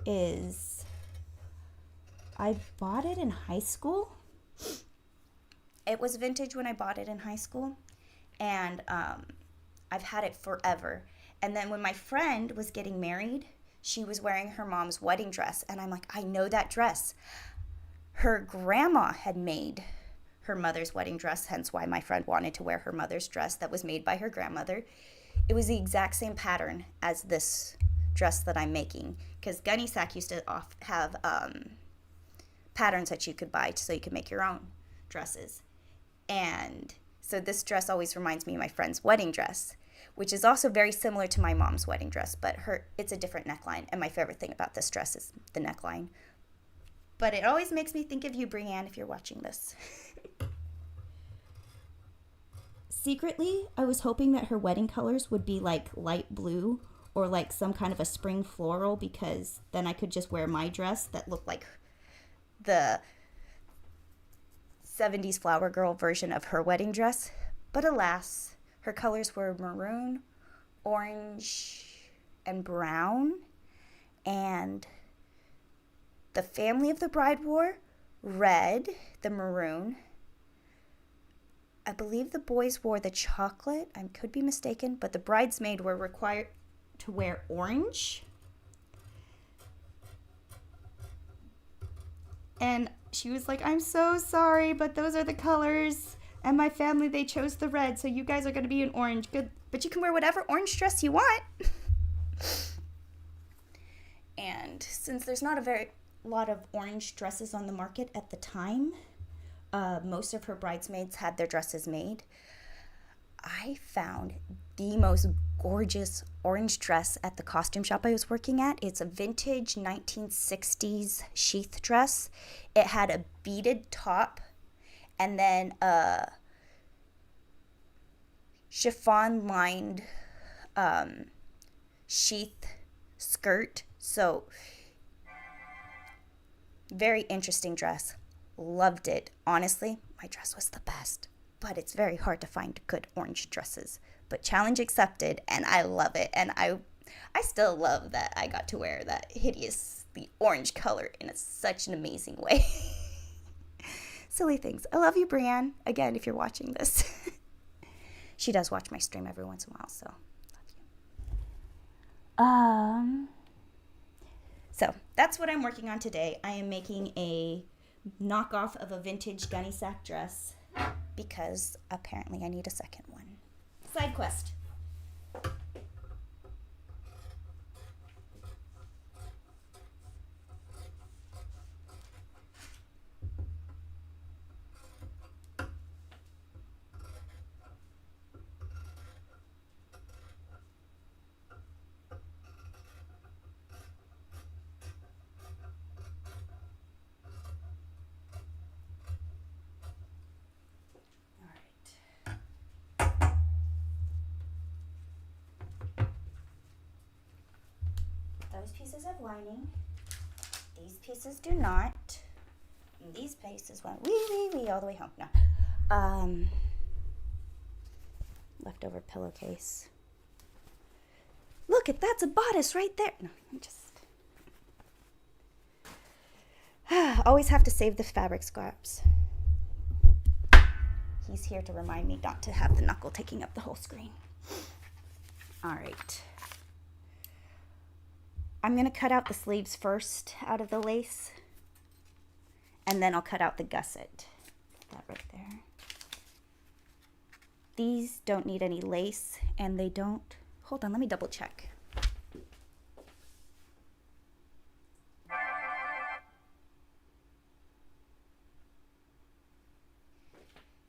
is I bought it in high school. It was vintage when I bought it in high school, and I've had it forever. And then when my friend was getting married, she was wearing her mom's wedding dress. And I'm like, I know that dress. Her grandma had made her mother's wedding dress, hence why my friend wanted to wear her mother's dress that was made by her grandmother. It was the exact same pattern as this dress that I'm making, because Gunne Sax used to have patterns that you could buy so you could make your own dresses. And so this dress always reminds me of my friend's wedding dress, which is also very similar to my mom's wedding dress, but it's a different neckline. And my favorite thing about this dress is the neckline. But it always makes me think of you, Brianne, if you're watching this. Secretly, I was hoping that her wedding colors would be like light blue or like some kind of a spring floral, because then I could just wear my dress that looked like the 70s flower girl version of her wedding dress. But alas, her colors were maroon, orange, and brown. And the family of the bride wore red, the maroon. I believe the boys wore the chocolate. I could be mistaken, but the bridesmaid were required to wear orange. And she was like, I'm so sorry, but those are the colors. And my family, they chose the red, so you guys are going to be in orange. Good, but you can wear whatever orange dress you want. And since there's not a very lot of orange dresses on the market at the time, most of her bridesmaids had their dresses made. I found the most gorgeous orange dress at the costume shop I was working at. It's a vintage 1960s sheath dress. It had a beaded top and then a chiffon lined sheath skirt. So very interesting dress. Loved it. Honestly, my dress was the best. But it's very hard to find good orange dresses. But challenge accepted, and I love it. And I still love that I got to wear that the orange color in such an amazing way. Silly things. I love you, Brianne. Again, if you're watching this. She does watch my stream every once in a while, so love you. So that's what I'm working on today. I am making a knockoff of a vintage Gunne Sax dress because apparently I need a second one. Side quest. Those pieces have lining. These pieces do not. And these pieces went wee all the way home. No. Leftover pillowcase. Look, that's a bodice right there. No, I'm just. Always have to save the fabric scraps. He's here to remind me not to have the knuckle taking up the whole screen. All right. I'm going to cut out the sleeves first out of the lace, and then I'll cut out the gusset. That right there. These don't need any lace, and they don't... Hold on, let me double check.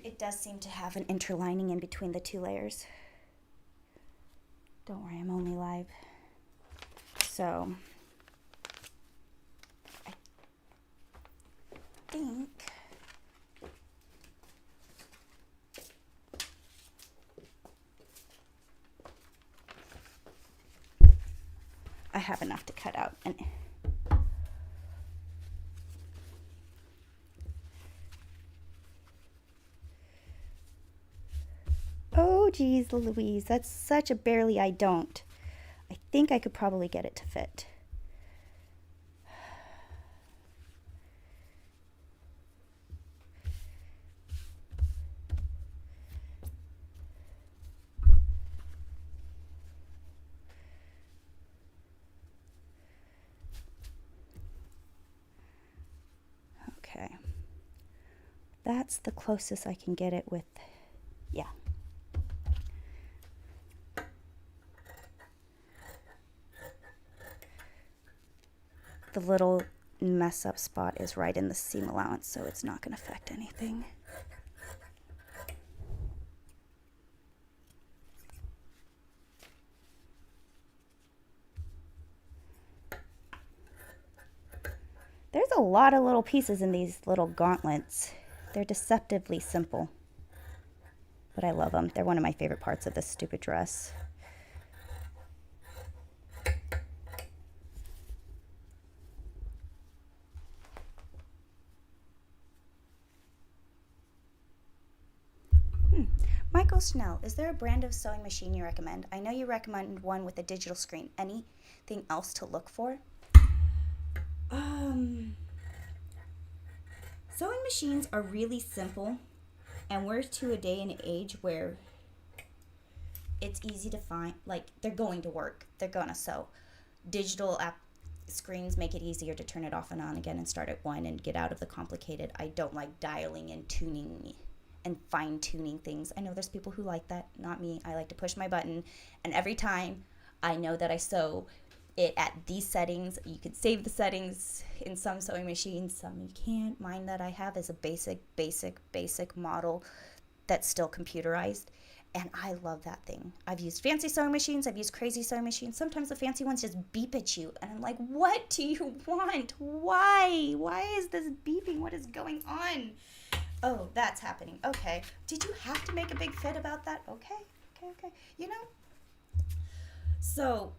It does seem to have an interlining in between the two layers. Don't worry, I'm only live. So, I think I have enough to cut out. And oh, geez, Louise, that's such a barely I don't. I think I could probably get it to fit. Okay. That's the closest I can get it with, yeah. The little mess up spot is right in the seam allowance, so it's not going to affect anything. There's a lot of little pieces in these little gauntlets. They're deceptively simple, but I love them. They're one of my favorite parts of this stupid dress. Michael Snell, is there a brand of sewing machine you recommend? I know you recommend one with a digital screen. Anything else to look for? Sewing machines are really simple, and we're to a day and age where it's easy to find. Like, they're going to work. They're gonna sew. Digital screens make it easier to turn it off and on again and start at one and get out of the complicated. I don't like dialing and tuning and fine-tuning things. I know there's people who like that, not me. I like to push my button, and every time I know that I sew it at these settings. You can save the settings in some sewing machines, some you can't. Mine that I have is a basic model that's still computerized, and I love that thing. I've used fancy sewing machines, I've used crazy sewing machines. Sometimes the fancy ones just beep at you, and I'm like, what do you want? Why is this beeping? What is going on? Oh, that's happening. Okay. Did you have to make a big fit about that? Okay. You know? So,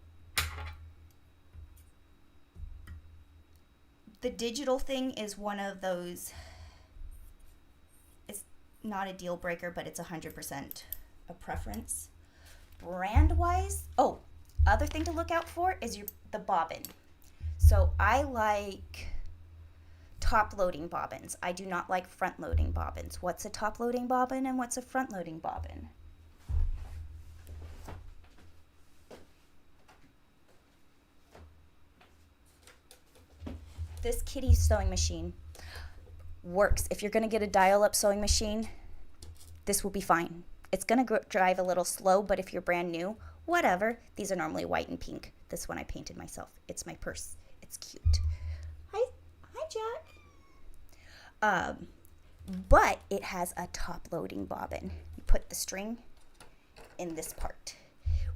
the digital thing is one of those, it's not a deal breaker, but it's 100% a preference. Brand-wise, other thing to look out for is the bobbin. So, I like top-loading bobbins. I do not like front-loading bobbins. What's a top-loading bobbin and what's a front-loading bobbin? This kitty sewing machine works. If you're going to get a dial-up sewing machine, this will be fine. It's going to drive a little slow, but if you're brand new, whatever. These are normally white and pink. This one I painted myself. It's my purse. It's cute. Hi Jack. But it has a top-loading bobbin. You put the string in this part.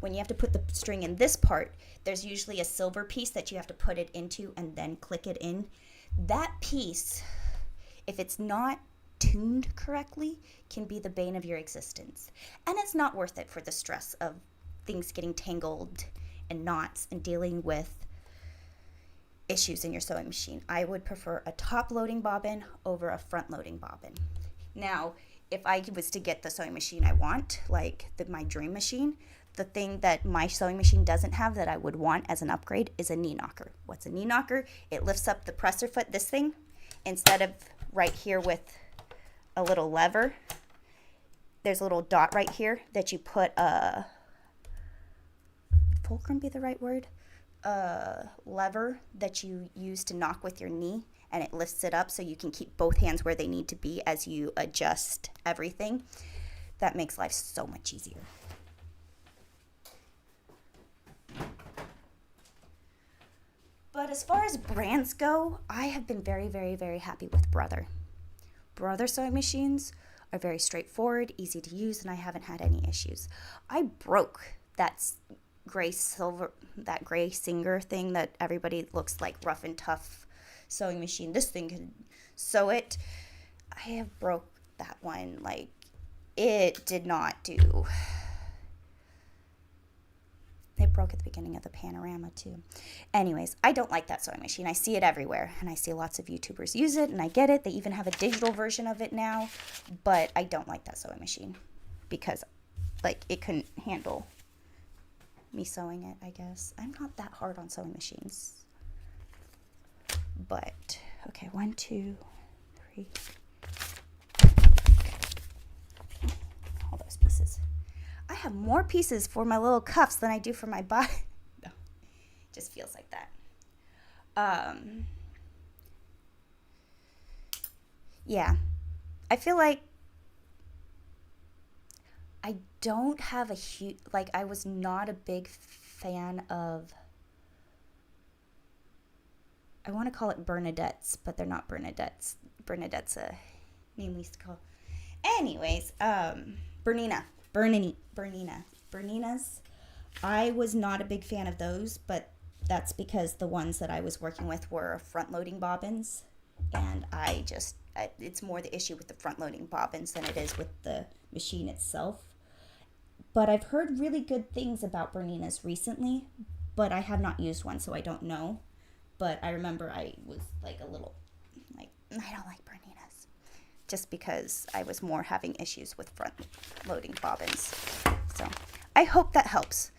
When you have to put the string in this part, there's usually a silver piece that you have to put it into and then click it in. That piece, if it's not tuned correctly, can be the bane of your existence. And it's not worth it for the stress of things getting tangled and knots and dealing with issues in your sewing machine. I would prefer a top-loading bobbin over a front-loading bobbin. Now, if I was to get the sewing machine I want, like my dream machine, the thing that my sewing machine doesn't have that I would want as an upgrade is a knee knocker. What's a knee knocker? It lifts up the presser foot, this thing, instead of right here with a little lever. There's a little dot right here that you put a, fulcrum be the right word? Lever that you use to knock with your knee, and it lifts it up so you can keep both hands where they need to be as you adjust everything. That makes life so much easier. But as far as brands go, I have been very, very, very happy with Brother. Brother sewing machines are very straightforward, easy to use, and I haven't had any issues. I broke that gray Singer thing that everybody looks like rough and tough sewing machine. This thing can sew it. I have broke that one. Like, it did not do. It broke at the beginning of the panorama too. Anyways, I don't like that sewing machine. I see it everywhere, and I see lots of YouTubers use it, and I get it. They even have a digital version of it now, but I don't like that sewing machine because, like, it couldn't handle me sewing it, I guess. I'm not that hard on sewing machines. But, okay, 1, 2, 3. All those pieces. I have more pieces for my little cuffs than I do for my body. No, it just feels like that. Yeah, I feel like I don't have a huge, like, I was not a big fan of, I want to call it Bernadette's, but they're not Bernadette's. Bernadette's a name we used to call. Anyways, Bernina's. I was not a big fan of those, but that's because the ones that I was working with were front-loading bobbins, and it's more the issue with the front-loading bobbins than it is with the machine itself. But I've heard really good things about Bernina's recently, but I have not used one, so I don't know. But I remember I was like a little, like, I don't like Bernina's, just because I was more having issues with front-loading bobbins. So I hope that helps.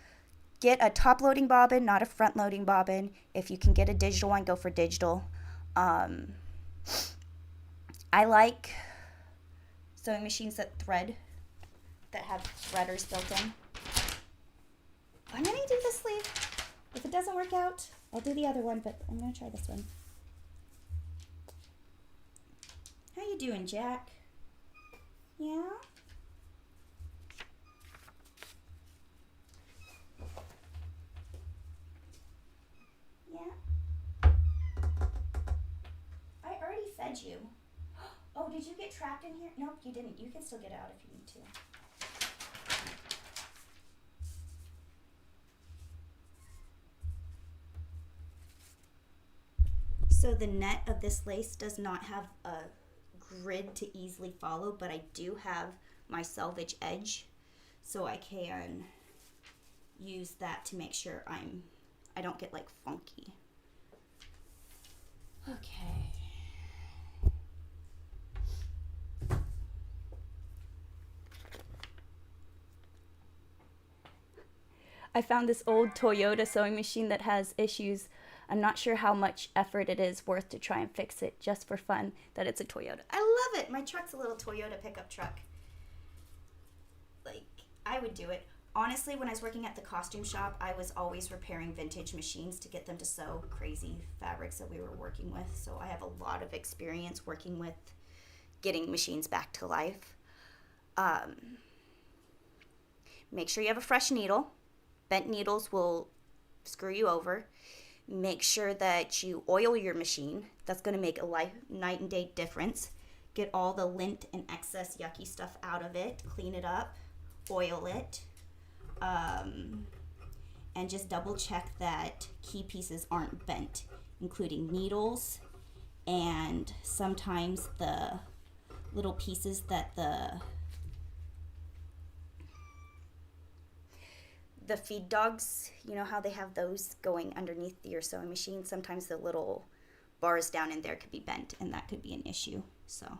Get a top-loading bobbin, not a front-loading bobbin. If you can get a digital one, go for digital. I like sewing machines that have threaders built in. I'm going to do this sleeve. If it doesn't work out, I'll do the other one, but I'm going to try this one. How you doing, Jack? Yeah? Yeah? I already fed you. Oh, did you get trapped in here? Nope, you didn't. You can still get out if you need to. So the net of this lace does not have a grid to easily follow, but I do have my selvage edge, so I can use that to make sure I don't get like funky. Okay. I found this old Toyota sewing machine that has issues. I'm not sure how much effort it is worth to try and fix it just for fun that it's a Toyota. I love it. My truck's a little Toyota pickup truck. Like, I would do it. Honestly, when I was working at the costume shop, I was always repairing vintage machines to get them to sew crazy fabrics that we were working with. So I have a lot of experience working with getting machines back to life. Make sure you have a fresh needle. Bent needles will screw you over. Make sure that you oil your machine. That's going to make a night and day difference. Get all the lint and excess yucky stuff out of it. Clean it up. Oil it. And just double check that key pieces aren't bent, including needles and sometimes the little pieces that the feed dogs, you know how they have those going underneath your sewing machine? Sometimes the little bars down in there could be bent, and that could be an issue. So,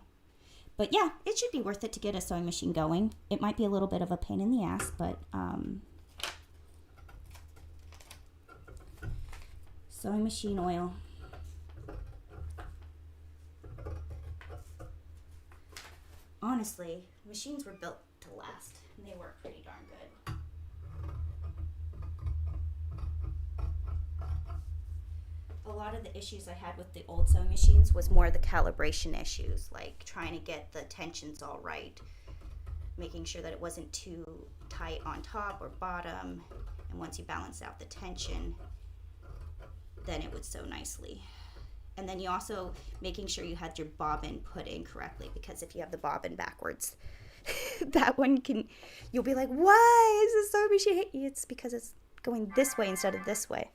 but yeah, it should be worth it to get a sewing machine going. It might be a little bit of a pain in the ass, but sewing machine oil. Honestly, machines were built to last, and they work pretty darn good. A lot of the issues I had with the old sewing machines was more the calibration issues, like trying to get the tensions all right, making sure that it wasn't too tight on top or bottom, and once you balance out the tension, then it would sew nicely. And then you also making sure you had your bobbin put in correctly, because if you have the bobbin backwards, that one you'll be like, why is this sewing machine? It's because it's going this way instead of this way.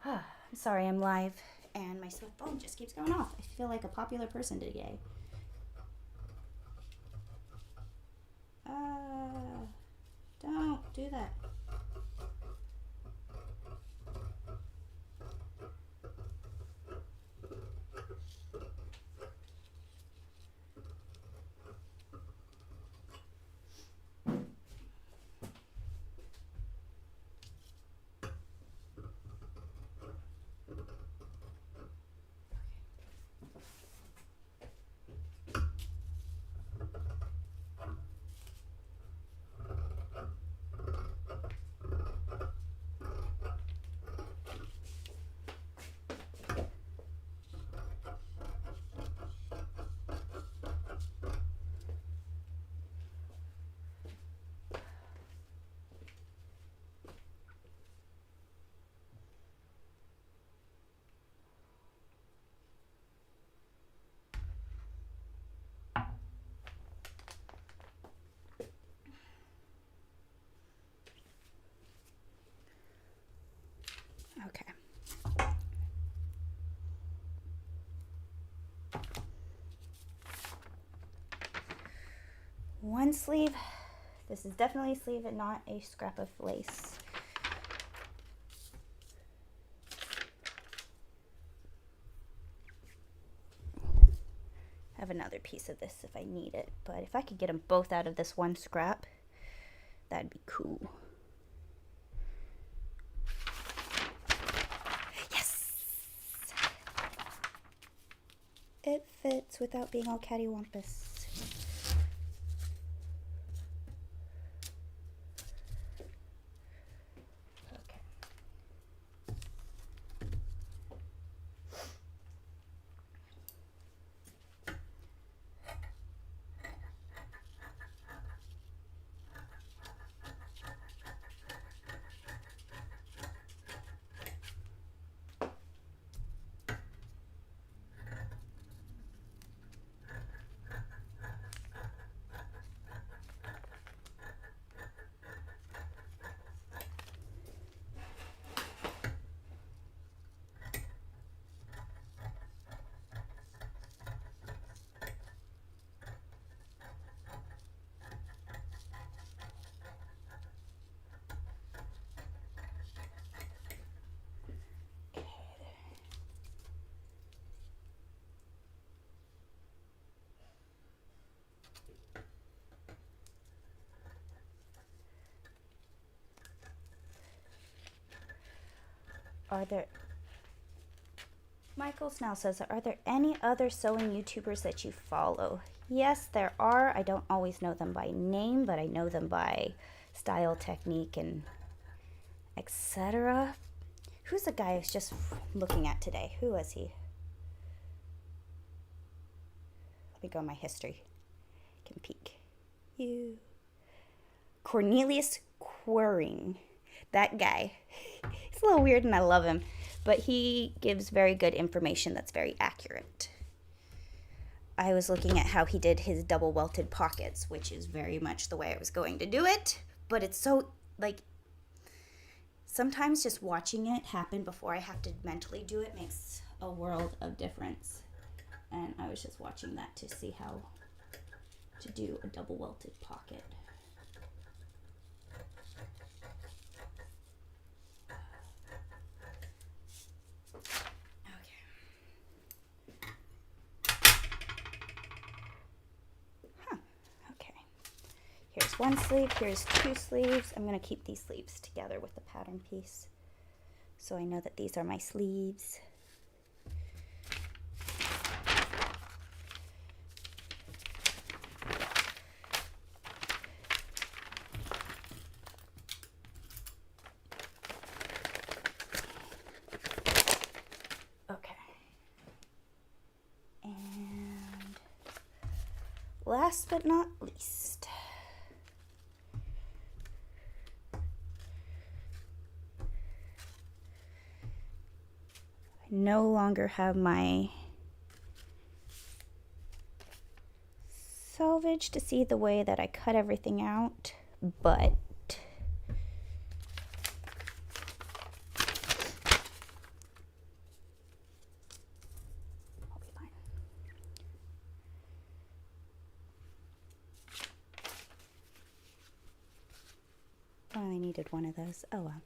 I'm sorry, I'm live and my phone just keeps going off. I feel like a popular person today. Don't do that. Okay. One sleeve. This is definitely a sleeve and not a scrap of lace. I have another piece of this if I need it, but if I could get them both out of this one scrap, that'd be cool. It fits without being all cattywampus. Okay. Michael Snell says, are there any other sewing YouTubers that you follow? Yes, there are. I don't always know them by name, but I know them by style, technique, and etc. Who's the guy I was just looking at today? Who was he? Let me go in my history. I can peek. Cornelius Quering. That guy. He's a little weird and I love him, but he gives very good information that's very accurate. I was looking at how he did his double welted pockets, which is very much the way I was going to do it, but it's so, like, sometimes just watching it happen before I have to mentally do it makes a world of difference. And I was just watching that to see how to do a double welted pocket. Okay. Here's one sleeve, here's two sleeves. I'm going to keep these sleeves together with the pattern piece, so I know that these are my sleeves. Last but not least, I no longer have my salvage to see the way that I cut everything out, but I only needed one of those. Oh well.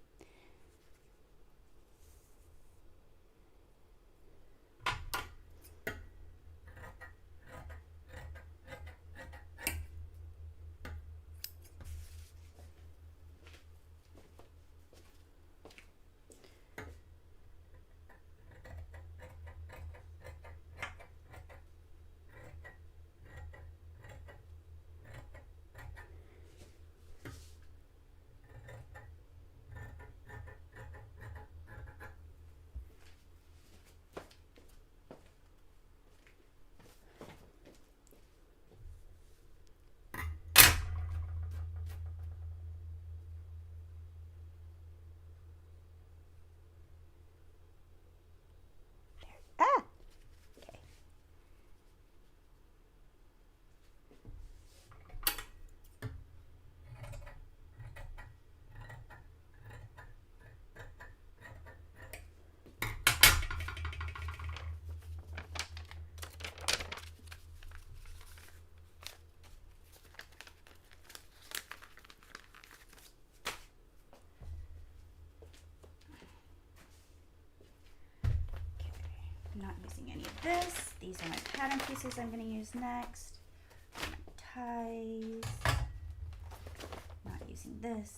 Okay. I'm not using any of this. These are my pattern pieces I'm going to use next. My ties. Not using this.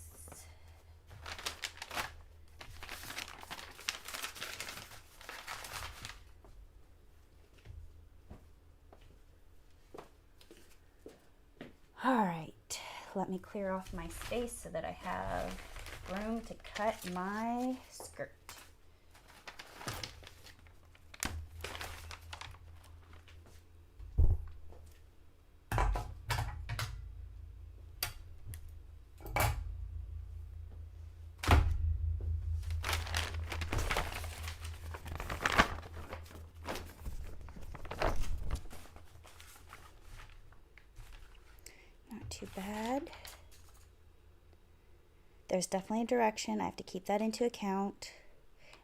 All right, let me clear off my space so that I have room to cut my skirt. Too bad. There's definitely a direction. I have to keep that into account.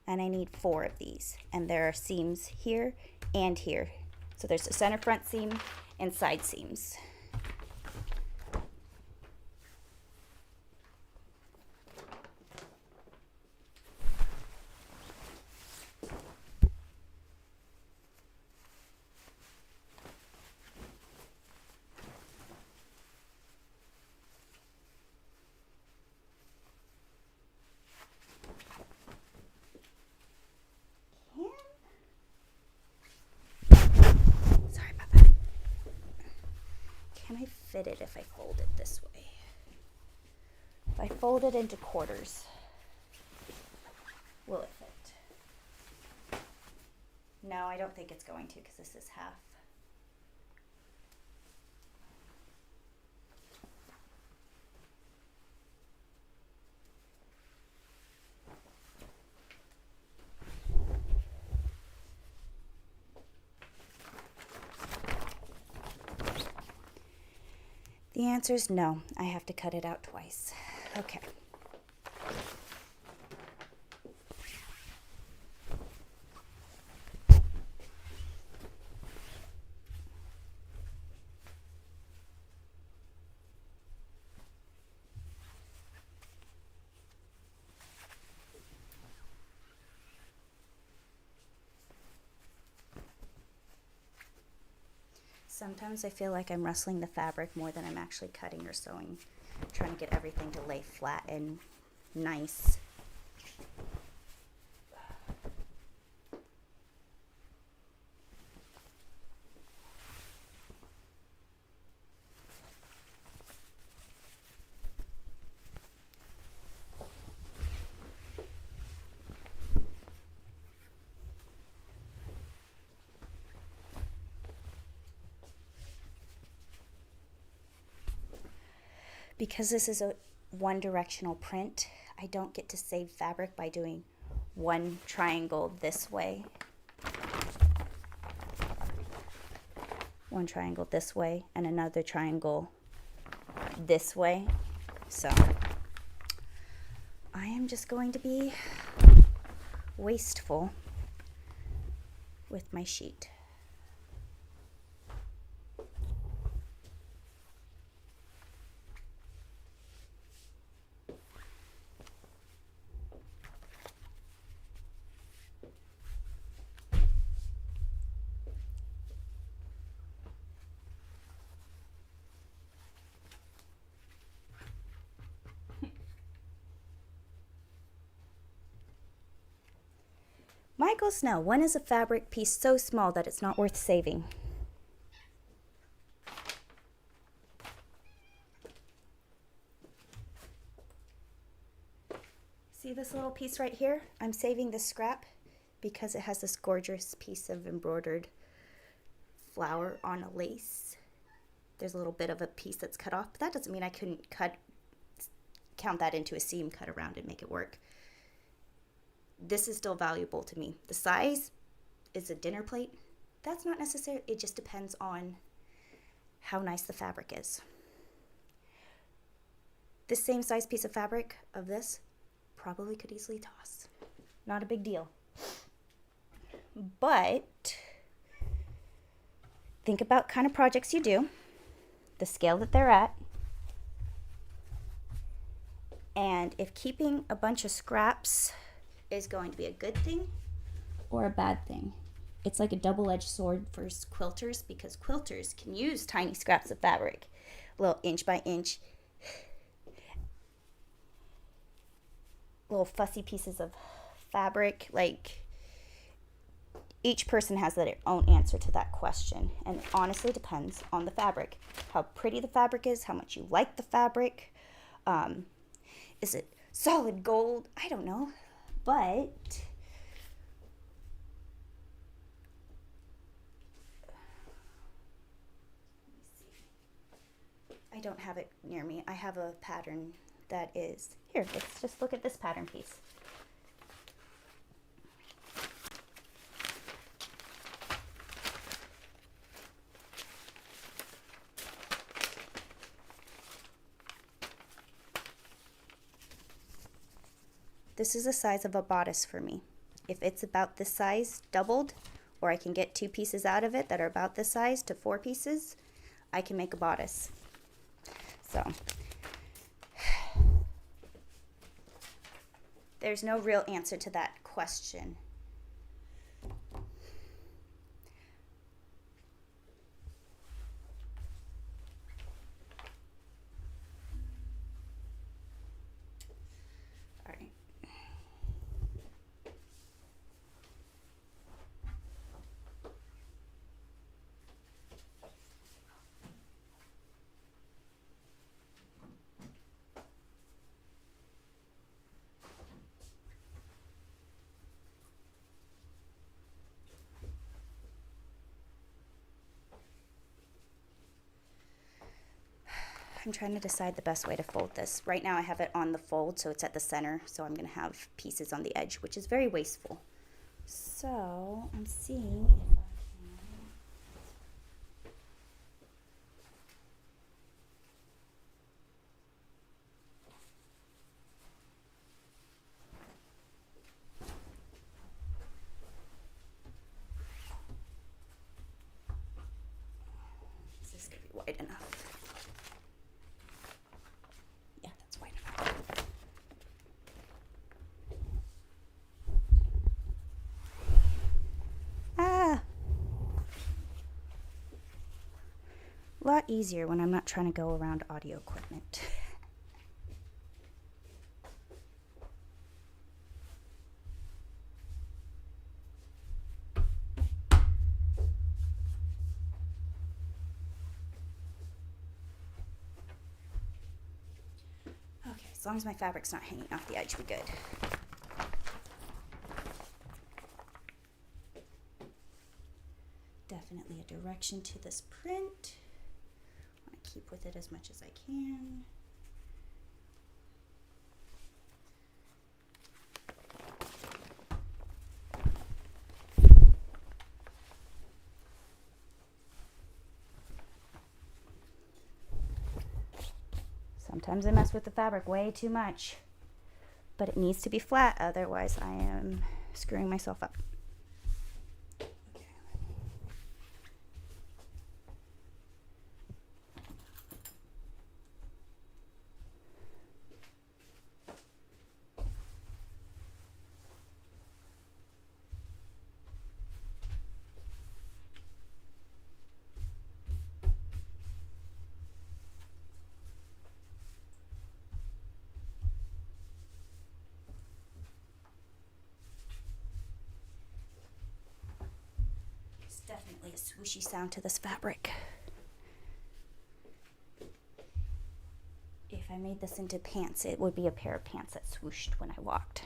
And I need 4 of these. And there are seams here and here. So there's a center front seam and side seams. Can I fit it if I fold it this way? fold it into quarters. Will it fit? No, I don't think it's going to because this is half. The answer is no. I have to cut it out twice. Okay. Sometimes I feel like I'm rustling the fabric more than I'm actually cutting or sewing, trying to get everything to lay flat and nice. Because this is a one-directional print, I don't get to save fabric by doing one triangle this way, one triangle this way, and another triangle this way. So I am just going to be wasteful with my sheet. Michael Snow, when is a fabric piece so small that it's not worth saving? See this little piece right here? I'm saving this scrap because it has this gorgeous piece of embroidered flower on a lace. There's a little bit of a piece that's cut off, but that doesn't mean I couldn't count that into a seam, cut around and make it work. This is still valuable to me. The size is a dinner plate. That's not necessary. It just depends on how nice the fabric is. This same size piece of fabric of this probably could easily toss. Not a big deal. But think about kind of projects you do, the scale that they're at, and if keeping a bunch of scraps is going to be a good thing or a bad thing. It's like a double-edged sword for quilters because quilters can use tiny scraps of fabric, little inch by inch, little fussy pieces of fabric. Like, each person has their own answer to that question, and it honestly depends on the fabric, how pretty the fabric is, how much you like the fabric. Is it solid gold? I don't know. But I don't have it near me. I have a pattern that is here. Let's just look at this pattern piece. This is the size of a bodice for me. If it's about this size doubled, or I can get 2 pieces out of it that are about this size to 4 pieces, I can make a bodice. So there's no real answer to that question. I'm trying to decide the best way to fold this. Right now I have it on the fold, so it's at the center, so I'm going to have pieces on the edge, which is very wasteful. So I'm seeing if I can... Is this going to be wide enough? Yeah, that's wide enough. Ah! A lot easier when I'm not trying to go around audio equipment. Okay, as long as my fabric's not hanging off the edge, we're good. Definitely a direction to this print. I want to keep with it as much as I can. Sometimes I mess with the fabric way too much, but it needs to be flat, otherwise I am screwing myself up. Definitely a swooshy sound to this fabric. If I made this into pants, it would be a pair of pants that swooshed when I walked.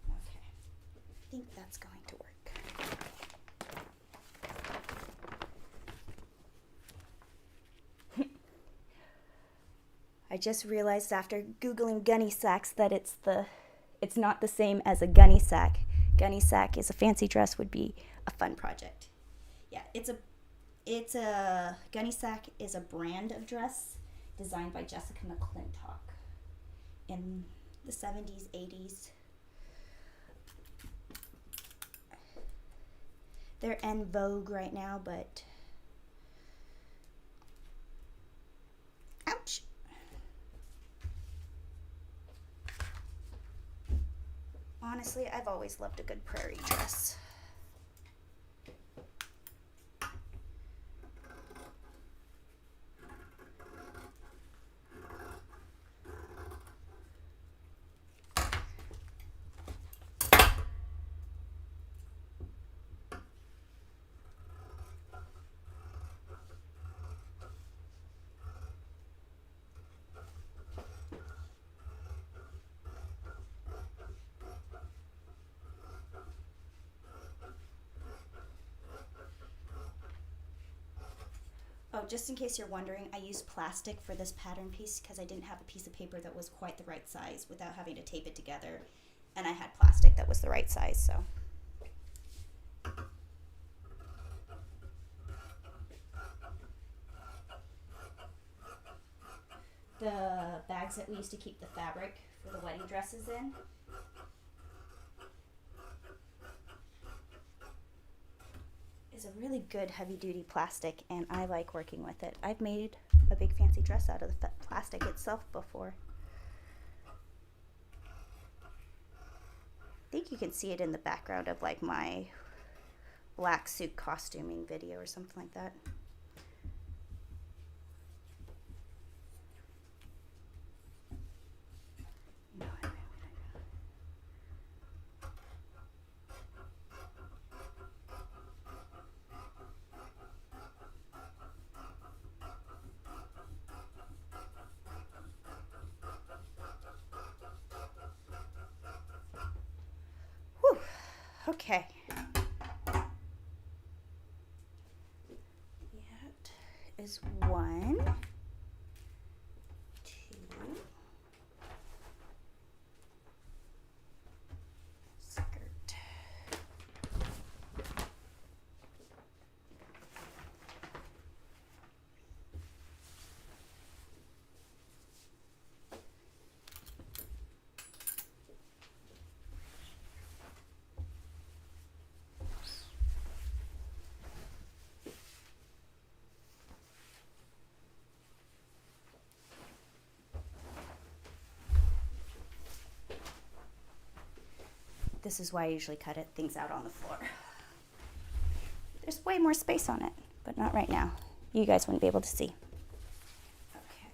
Okay, I think that's going to work. I just realized after Googling Gunne Sax that it's not the same as a gunny sack. Gunne Sax is a fancy dress, would be a fun project. Yeah, it's a Gunne Sax is a brand of dress designed by Jessica McClintock in the 70s, 80s. They're en vogue right now, but ouch. Honestly, I've always loved a good prairie dress. Oh, just in case you're wondering, I used plastic for this pattern piece because I didn't have a piece of paper that was quite the right size without having to tape it together. And I had plastic that was the right size, so. The bags that we used to keep the fabric for the wedding dresses in. Is a really good heavy-duty plastic, and I like working with it. I've made a big fancy dress out of the plastic itself before. I think you can see it in the background of like my black suit costuming video or something like that. Okay. That is 1, 2. Skirt. This is why I usually cut things out on the floor. There's way more space on it, but not right now. You guys wouldn't be able to see. Okay.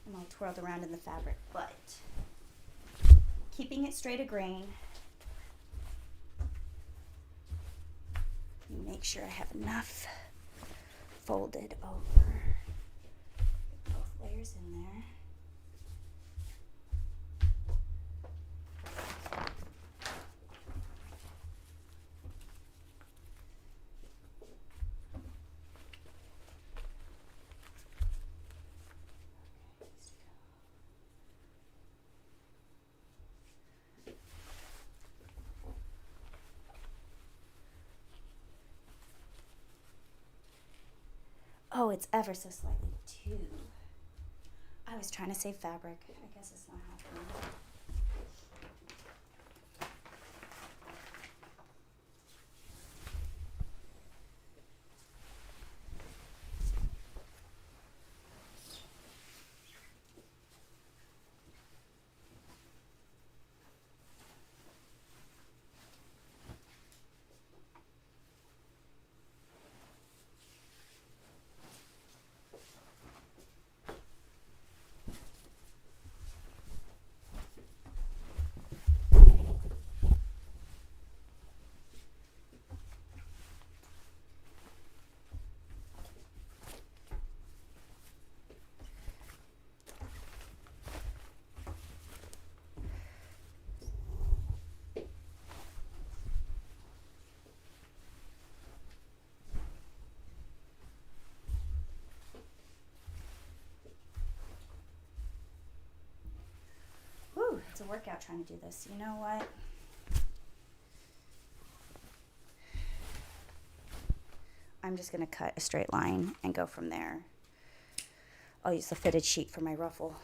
I'm all twirled around in the fabric, but keeping it straight of grain. Make sure I have enough folded over. Get both layers in there. Oh, it's ever so slightly too. I was trying to save fabric. I guess it's not happening. It's a workout trying to do this. You know what? I'm just going to cut a straight line and go from there. I'll use the fitted sheet for my ruffle.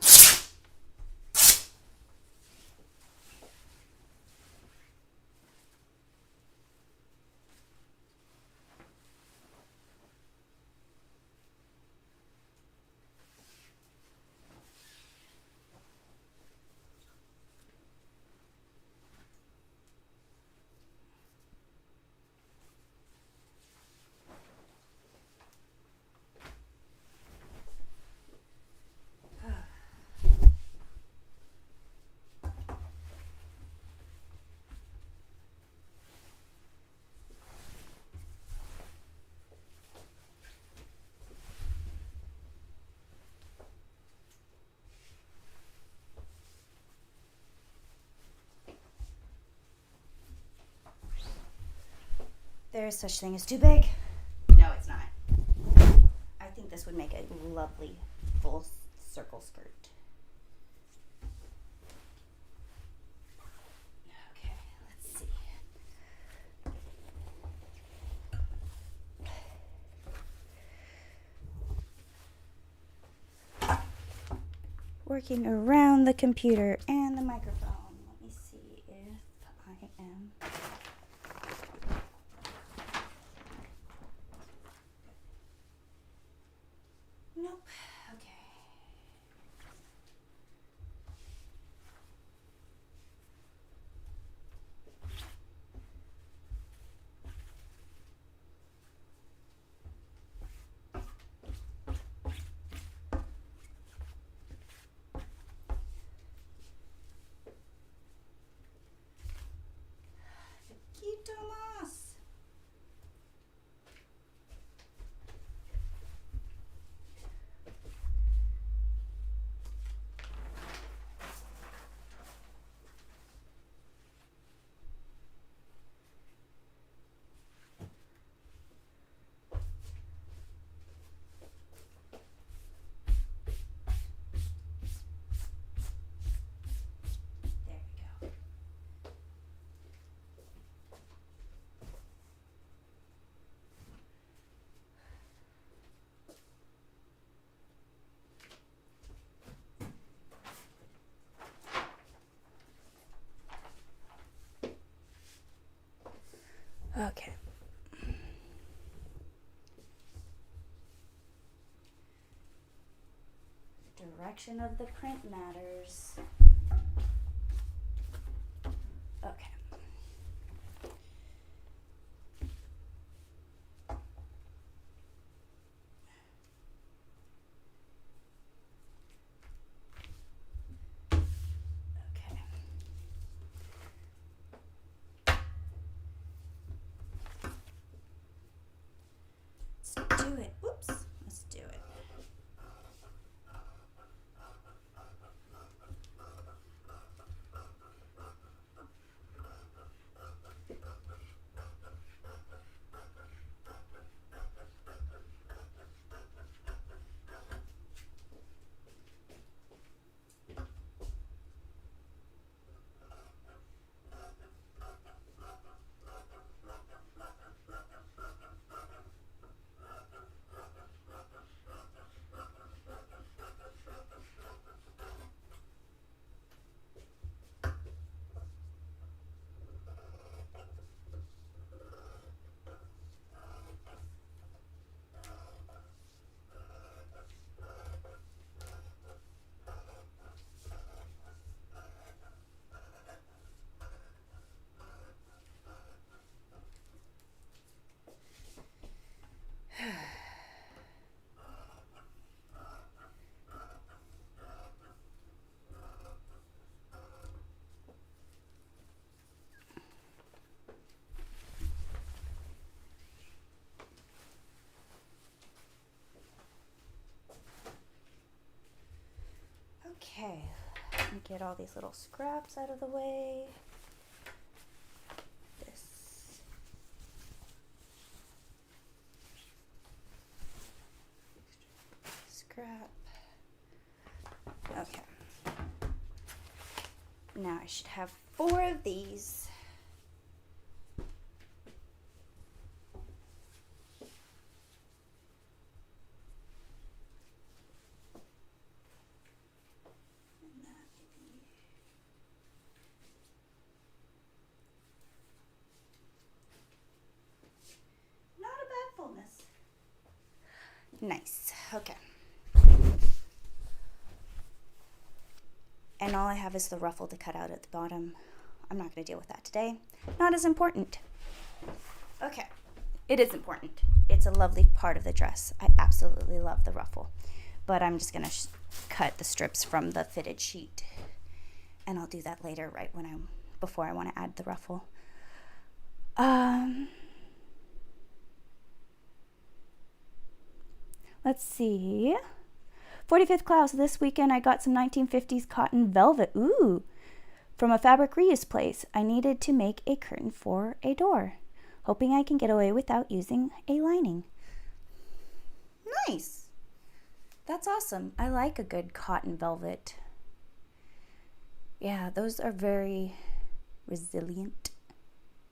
There is such thing as too big. No, it's not. I think this would make a lovely full circle skirt. Okay, let's see. Working around the computer and the microphone. Let me see if I am. Nope. Okay. direction of the print matters. Okay. Let's do it. Oops. Let's do it. Okay, let me get all these little scraps out of the way. This. Scrap. Okay. Now I should have 4 of these. Nice. Okay. And all I have is the ruffle to cut out at the bottom. I'm not going to deal with that today. Not as important. Okay. It is important. It's a lovely part of the dress. I absolutely love the ruffle. But I'm just going to cut the strips from the fitted sheet. And I'll do that later, right when before I want to add the ruffle. Let's see. 45th class. This weekend I got some 1950s cotton velvet. Ooh. From a fabric reuse place. I needed to make a curtain for a door. Hoping I can get away without using a lining. Nice. That's awesome. I like a good cotton velvet. Yeah, those are very resilient.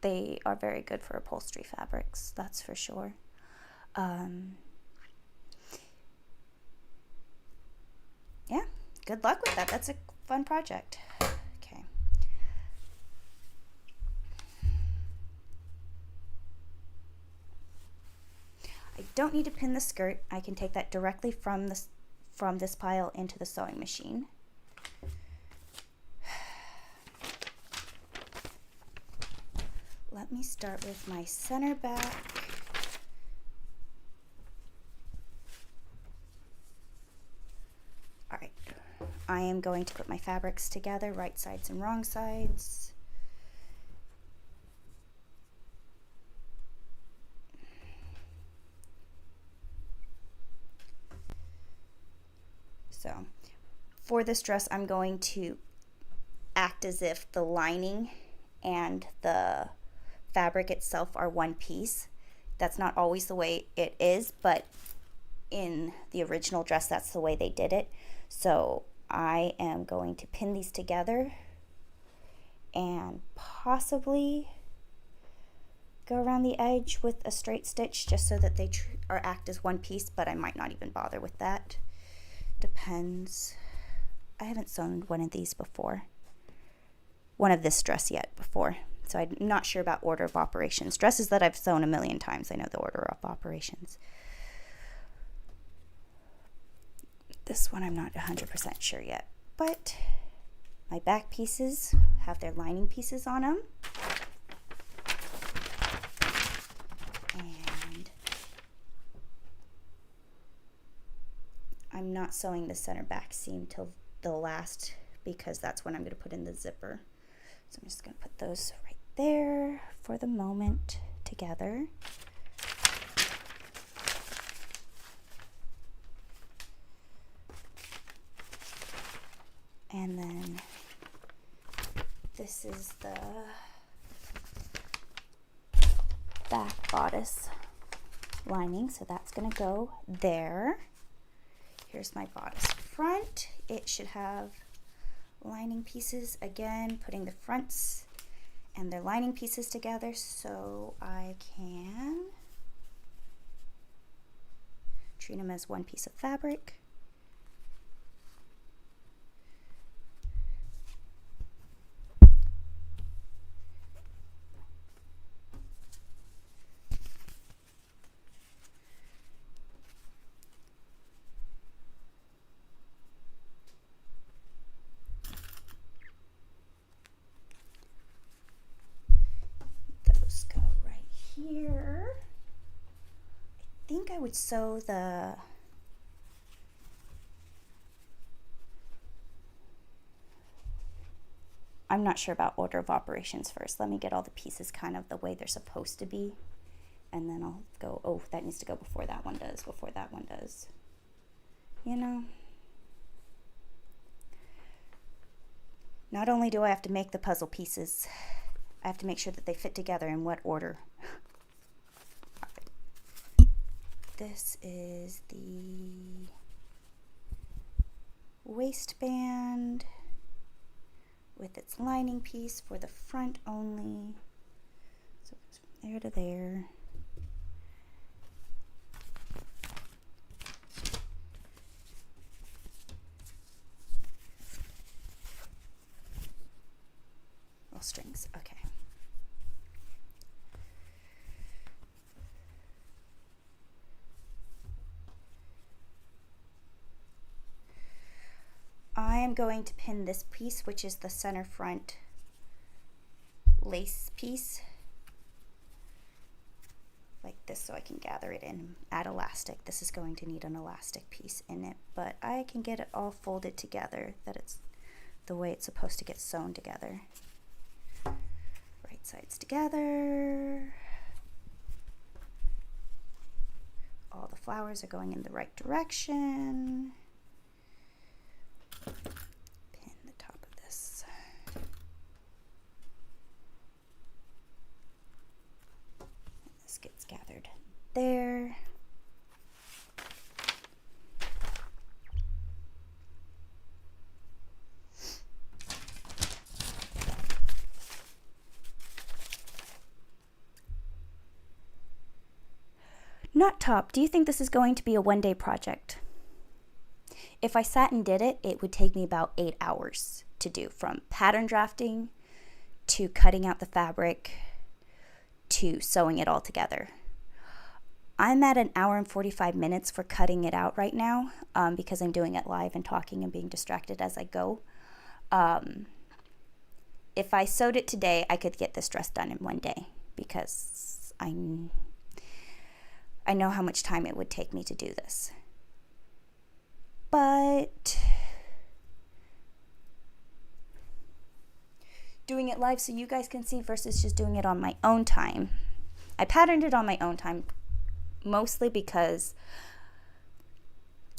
They are very good for upholstery fabrics. That's for sure. Yeah, good luck with that. That's a fun project. Okay. I don't need to pin the skirt. I can take that directly from this pile into the sewing machine. Let me start with my center back. All right, I am going to put my fabrics together, right sides and wrong sides. So for this dress, I'm going to act as if the lining and the fabric itself are one piece. That's not always the way it is, but in the original dress, that's the way they did it. So I am going to pin these together and possibly go around the edge with a straight stitch just so that they act as one piece, but I might not even bother with that. Depends. I haven't sewn one of these before. One of this dress yet before. So I'm not sure about order of operations. Dresses that I've sewn a million times, I know the order of operations. This one I'm not 100% sure yet, but my back pieces have their lining pieces on them. And I'm not sewing the center back seam till the last because that's when I'm going to put in the zipper. So I'm just going to put those right there for the moment together. And then this is the back bodice lining, so that's going to go there. Here's my bodice front. It should have lining pieces again, putting the fronts and their lining pieces together so I can treat them as one piece of fabric. Those go right here. I think I would sew the I'm not sure about order of operations first. Let me get all the pieces kind of the way they're supposed to be. And then I'll go, oh, that needs to go before that one does, before that one does. You know? Not only do I have to make the puzzle pieces, I have to make sure that they fit together in what order. This is the waistband with its lining piece for the front only. So it goes from there to there. Well, strings, okay. I am going to pin this piece, which is the center front lace piece, like this, so I can gather it in, add elastic. This is going to need an elastic piece in it, but I can get it all folded together that it's the way it's supposed to get sewn together. Right sides together. All the flowers are going in the right direction. Pin the top of this. And this gets gathered there. Knot top, do you think this is going to be a one-day project? If I sat and did it, it would take me about 8 hours to do, from pattern drafting to cutting out the fabric to sewing it all together. I'm at 1 hour and 45 minutes for cutting it out right now because I'm doing it live and talking and being distracted as I go. If I sewed it today, I could get this dress done in one day because I know how much time it would take me to do this. But doing it live so you guys can see versus just doing it on my own time. I patterned it on my own time mostly because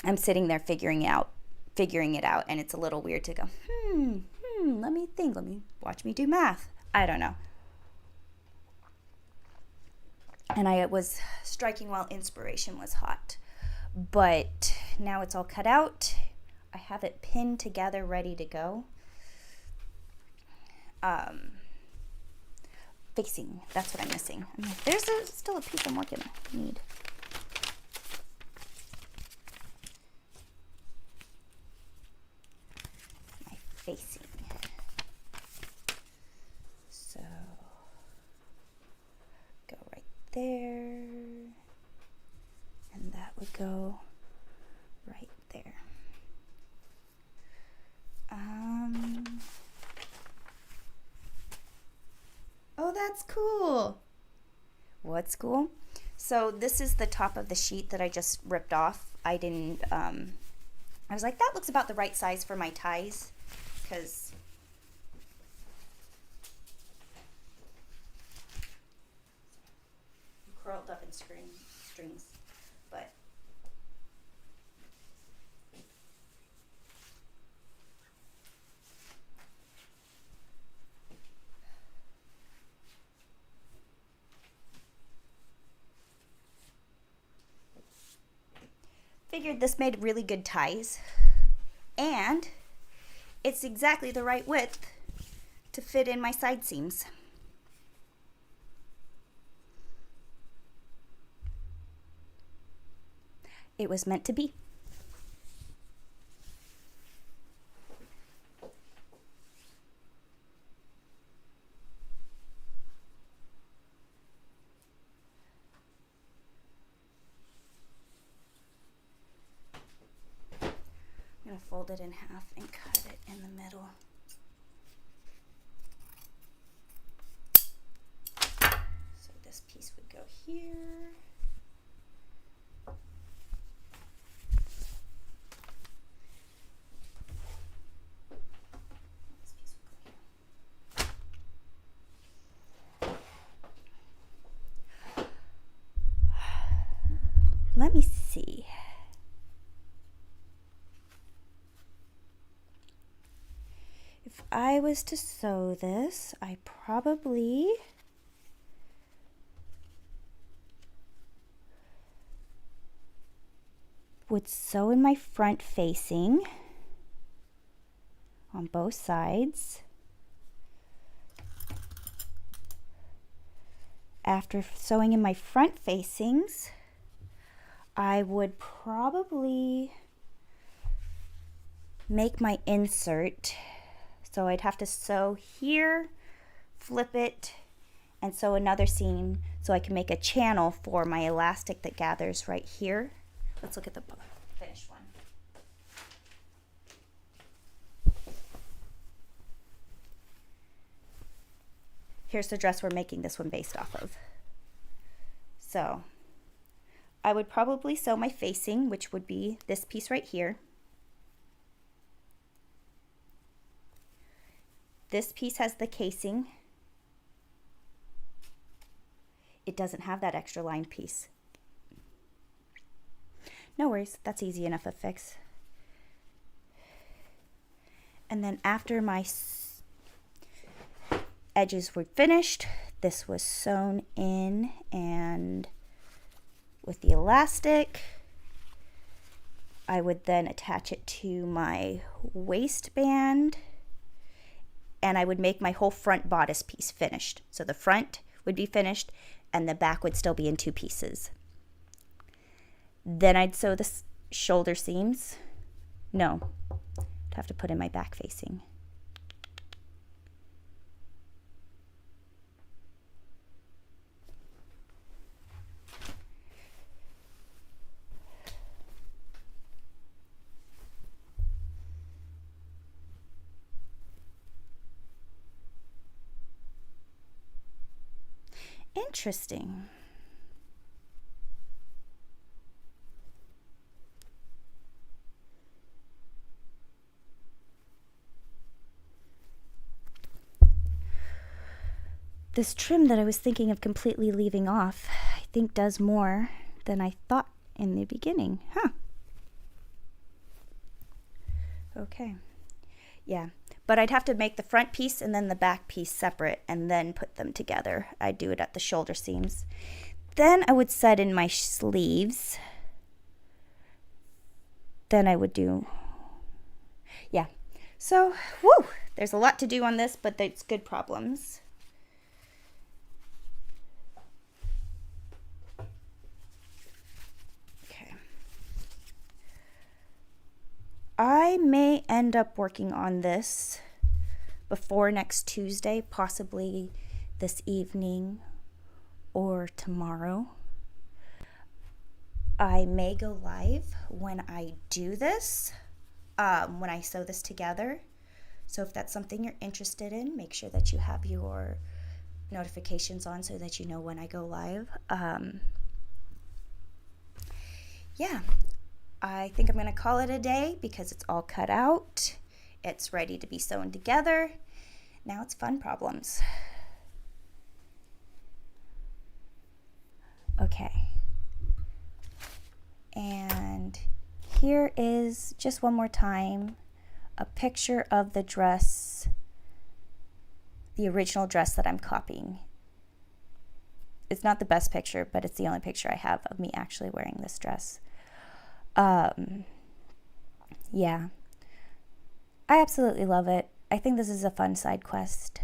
I'm sitting there figuring it out, and it's a little weird to go, let me think, let me watch me do math. I don't know. And I was striking while inspiration was hot. But now it's all cut out. I have it pinned together, ready to go. Facing, that's what I'm missing. I'm like, there's still a piece I'm working on. Need. My facing. So, go right there. And that would go right there. that's cool. What's cool? So this is the top of the sheet that I just ripped off. I was like, that looks about the right size for my ties, because I'm curled up in strings, but figured this made really good ties, and it's exactly the right width to fit in my side seams. It was meant to be. I'm going to fold it in half and cut it in the middle. So this piece would go here. This piece would go here. Let me see. If I was to sew this, I probably would sew in my front facing on both sides. After sewing in my front facings, I would probably make my insert. So I'd have to sew here, flip it, and sew another seam so I can make a channel for my elastic that gathers right here. Let's look at the finished one. Here's the dress we're making this one based off of. So I would probably sew my facing, which would be this piece right here. This piece has the casing. It doesn't have that extra lined piece. No worries, that's easy enough to fix. And then after my edges were finished, this was sewn in, and with the elastic, I would then attach it to my waistband, and I would make my whole front bodice piece finished. So the front would be finished and the back would still be in two pieces. Then I'd sew the shoulder seams. No, I'd have to put in my back facing. Interesting. This trim that I was thinking of completely leaving off, I think does more than I thought in the beginning. Huh. Okay. Yeah. But I'd have to make the front piece and then the back piece separate and then put them together. I'd do it at the shoulder seams. Then I would set in my sleeves. Then I would do, yeah. So, whoo, there's a lot to do on this, but it's good problems. Okay. I may end up working on this before next Tuesday, possibly this evening or tomorrow. I may go live when I do this, when I sew this together. So if that's something you're interested in, make sure that you have your notifications on so that you know when I go live. Yeah, I think I'm going to call it a day because it's all cut out. It's ready to be sewn together. Now it's fun problems. Okay. And here is, just one more time, a picture of the dress, the original dress that I'm copying. It's not the best picture, but it's the only picture I have of me actually wearing this dress. Yeah. I absolutely love it. I think this is a fun side quest.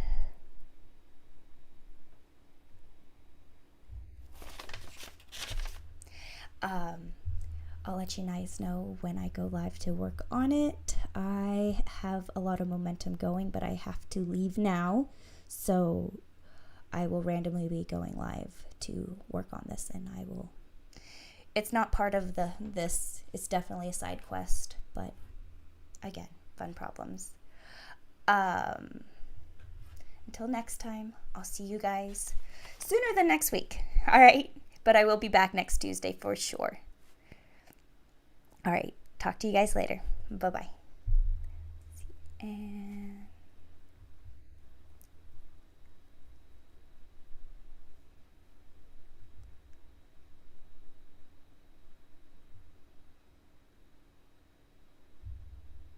I'll let you guys know when I go live to work on it. I have a lot of momentum going, but I have to leave now. So I will randomly be going live to work on this, and I will. It's not part of this. It's definitely a side quest, but again, fun problems. Until next time, I'll see you guys sooner than next week. All right, but I will be back next Tuesday for sure. All right, talk to you guys later. Bye-bye. And